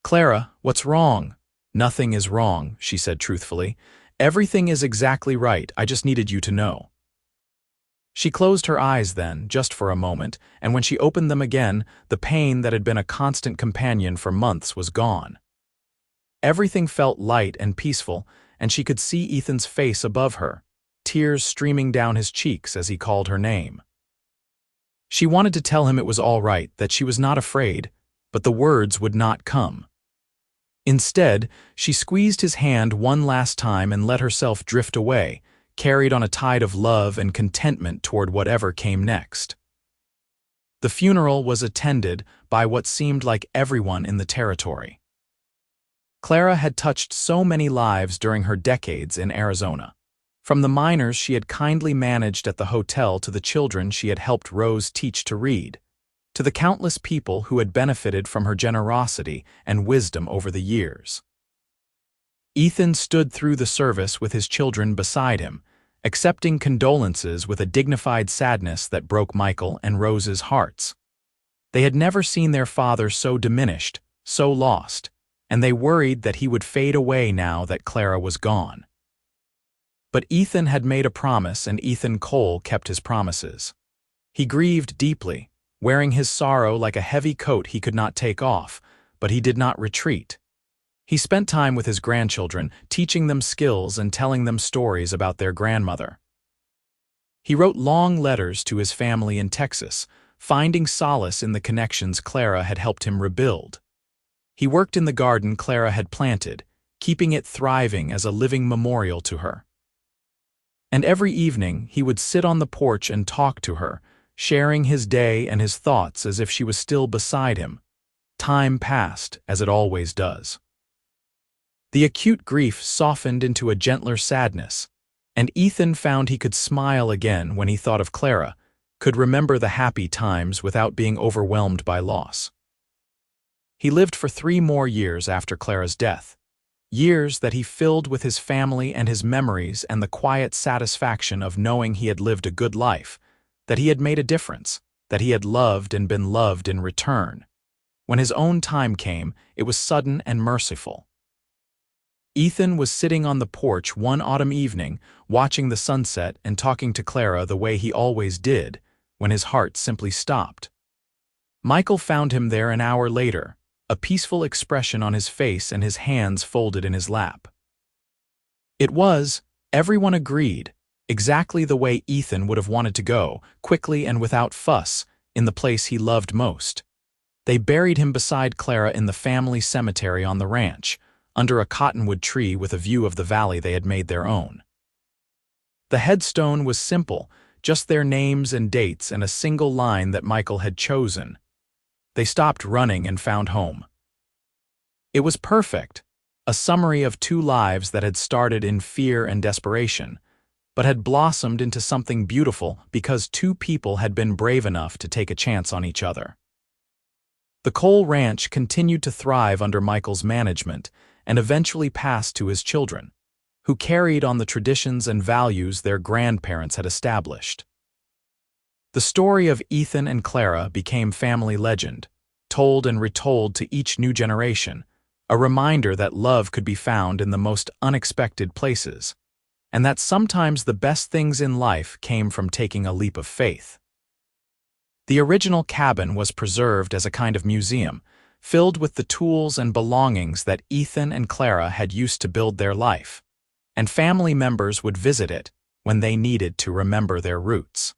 "Clara, what's wrong?" "Nothing is wrong," she said truthfully. "Everything is exactly right. I just needed you to know." She closed her eyes then, just for a moment, and when she opened them again, the pain that had been a constant companion for months was gone. Everything felt light and peaceful, and she could see Ethan's face above her, tears streaming down his cheeks as he called her name. She wanted to tell him it was all right, that she was not afraid, but the words would not come. Instead, she squeezed his hand one last time and let herself drift away, carried on a tide of love and contentment toward whatever came next. The funeral was attended by what seemed like everyone in the territory. Clara had touched so many lives during her decades in Arizona. From the minors she had kindly managed at the hotel to the children she had helped Rose teach to read, to the countless people who had benefited from her generosity and wisdom over the years. Ethan stood through the service with his children beside him, accepting condolences with a dignified sadness that broke Michael and Rose's hearts. They had never seen their father so diminished, so lost, and they worried that he would fade away now that Clara was gone. But Ethan had made a promise, and Ethan Cole kept his promises. He grieved deeply, wearing his sorrow like a heavy coat he could not take off, but he did not retreat. He spent time with his grandchildren, teaching them skills and telling them stories about their grandmother. He wrote long letters to his family in Texas, finding solace in the connections Clara had helped him rebuild. He worked in the garden Clara had planted, keeping it thriving as a living memorial to her. And every evening he would sit on the porch and talk to her, sharing his day and his thoughts as if she was still beside him. Time passed, as it always does. The acute grief softened into a gentler sadness, and Ethan found he could smile again when he thought of Clara, could remember the happy times without being overwhelmed by loss. He lived for 3 more years after Clara's death, years that he filled with his family and his memories and the quiet satisfaction of knowing he had lived a good life, that he had made a difference, that he had loved and been loved in return. When his own time came, it was sudden and merciful. Ethan was sitting on the porch one autumn evening, watching the sunset and talking to Clara the way he always did, when his heart simply stopped. Michael found him there an hour later, a peaceful expression on his face and his hands folded in his lap. It was, everyone agreed, exactly the way Ethan would have wanted to go, quickly and without fuss, in the place he loved most. They buried him beside Clara in the family cemetery on the ranch, under a cottonwood tree with a view of the valley they had made their own. The headstone was simple, just their names and dates and a single line that Michael had chosen. They stopped running and found home. It was perfect, a summary of 2 lives that had started in fear and desperation, but had blossomed into something beautiful because 2 people had been brave enough to take a chance on each other. The Cole Ranch continued to thrive under Michael's management and eventually passed to his children, who carried on the traditions and values their grandparents had established. The story of Ethan and Clara became family legend, told and retold to each new generation, a reminder that love could be found in the most unexpected places, and that sometimes the best things in life came from taking a leap of faith. The original cabin was preserved as a kind of museum, filled with the tools and belongings that Ethan and Clara had used to build their life, and family members would visit it when they needed to remember their roots.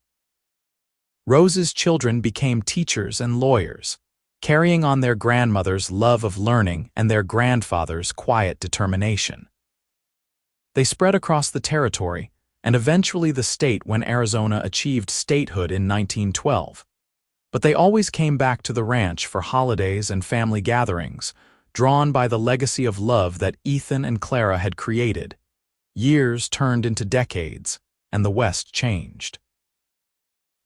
Rose's children became teachers and lawyers, carrying on their grandmother's love of learning and their grandfather's quiet determination. They spread across the territory and eventually the state when Arizona achieved statehood in 1912. But they always came back to the ranch for holidays and family gatherings, drawn by the legacy of love that Ethan and Clara had created. Years turned into decades, and the West changed.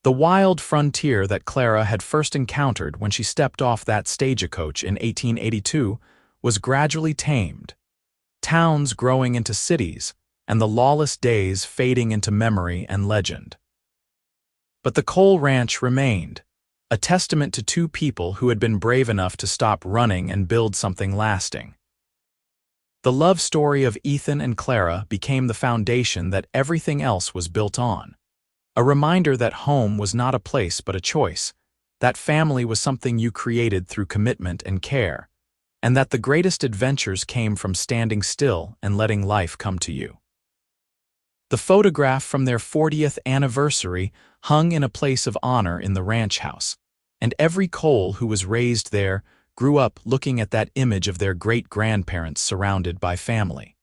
The wild frontier that Clara had first encountered when she stepped off that stagecoach in 1882 was gradually tamed, towns growing into cities, and the lawless days fading into memory and legend. But the Cole Ranch remained, a testament to 2 people who had been brave enough to stop running and build something lasting. The love story of Ethan and Clara became the foundation that everything else was built on. A reminder that home was not a place but a choice, that family was something you created through commitment and care, and that the greatest adventures came from standing still and letting life come to you. The photograph from their 40th anniversary hung in a place of honor in the ranch house, and every Cole who was raised there grew up looking at that image of their great-grandparents surrounded by family.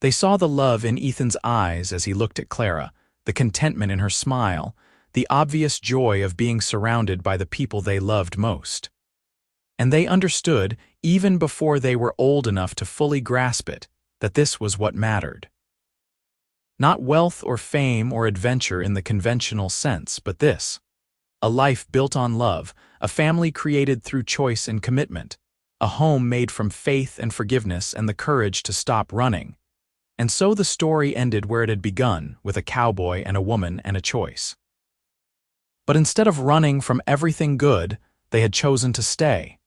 They saw the love in Ethan's eyes as he looked at Clara, the contentment in her smile, the obvious joy of being surrounded by the people they loved most. And they understood, even before they were old enough to fully grasp it, that this was what mattered. Not wealth or fame or adventure in the conventional sense, but this: a life built on love, a family created through choice and commitment, a home made from faith and forgiveness and the courage to stop running. And so the story ended where it had begun, with a cowboy and a woman and a choice. But instead of running from everything good, they had chosen to stay.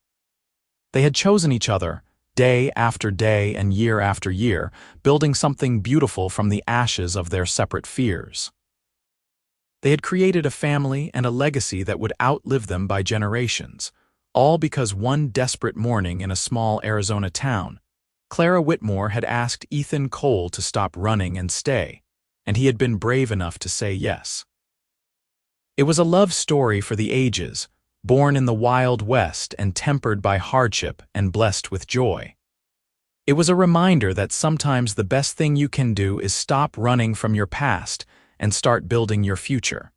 They had chosen each other, day after day and year after year, building something beautiful from the ashes of their separate fears. They had created a family and a legacy that would outlive them by generations, all because one desperate morning in a small Arizona town, Clara Whitmore had asked Ethan Cole to stop running and stay, and he had been brave enough to say yes. It was a love story for the ages, born in the Wild West and tempered by hardship and blessed with joy. It was a reminder that sometimes the best thing you can do is stop running from your past and start building your future.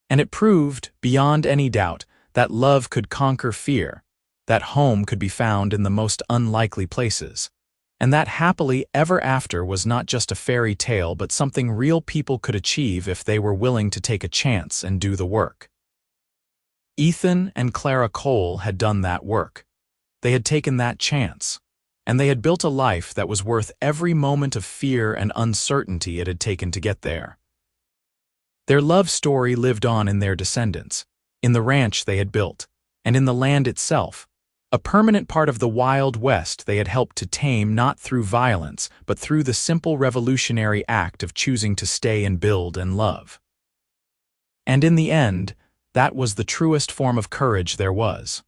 And it proved, beyond any doubt, that love could conquer fear, that home could be found in the most unlikely places, And that happily ever after was not just a fairy tale but something real people could achieve if they were willing to take a chance and do the work. Ethan and Clara Cole had done that work. They had taken that chance, and they had built a life that was worth every moment of fear and uncertainty it had taken to get there. Their love story lived on in their descendants, in the ranch they had built, and in the land itself, a permanent part of the Wild West they had helped to tame not through violence but through the simple revolutionary act of choosing to stay and build and love. And in the end, that was the truest form of courage there was.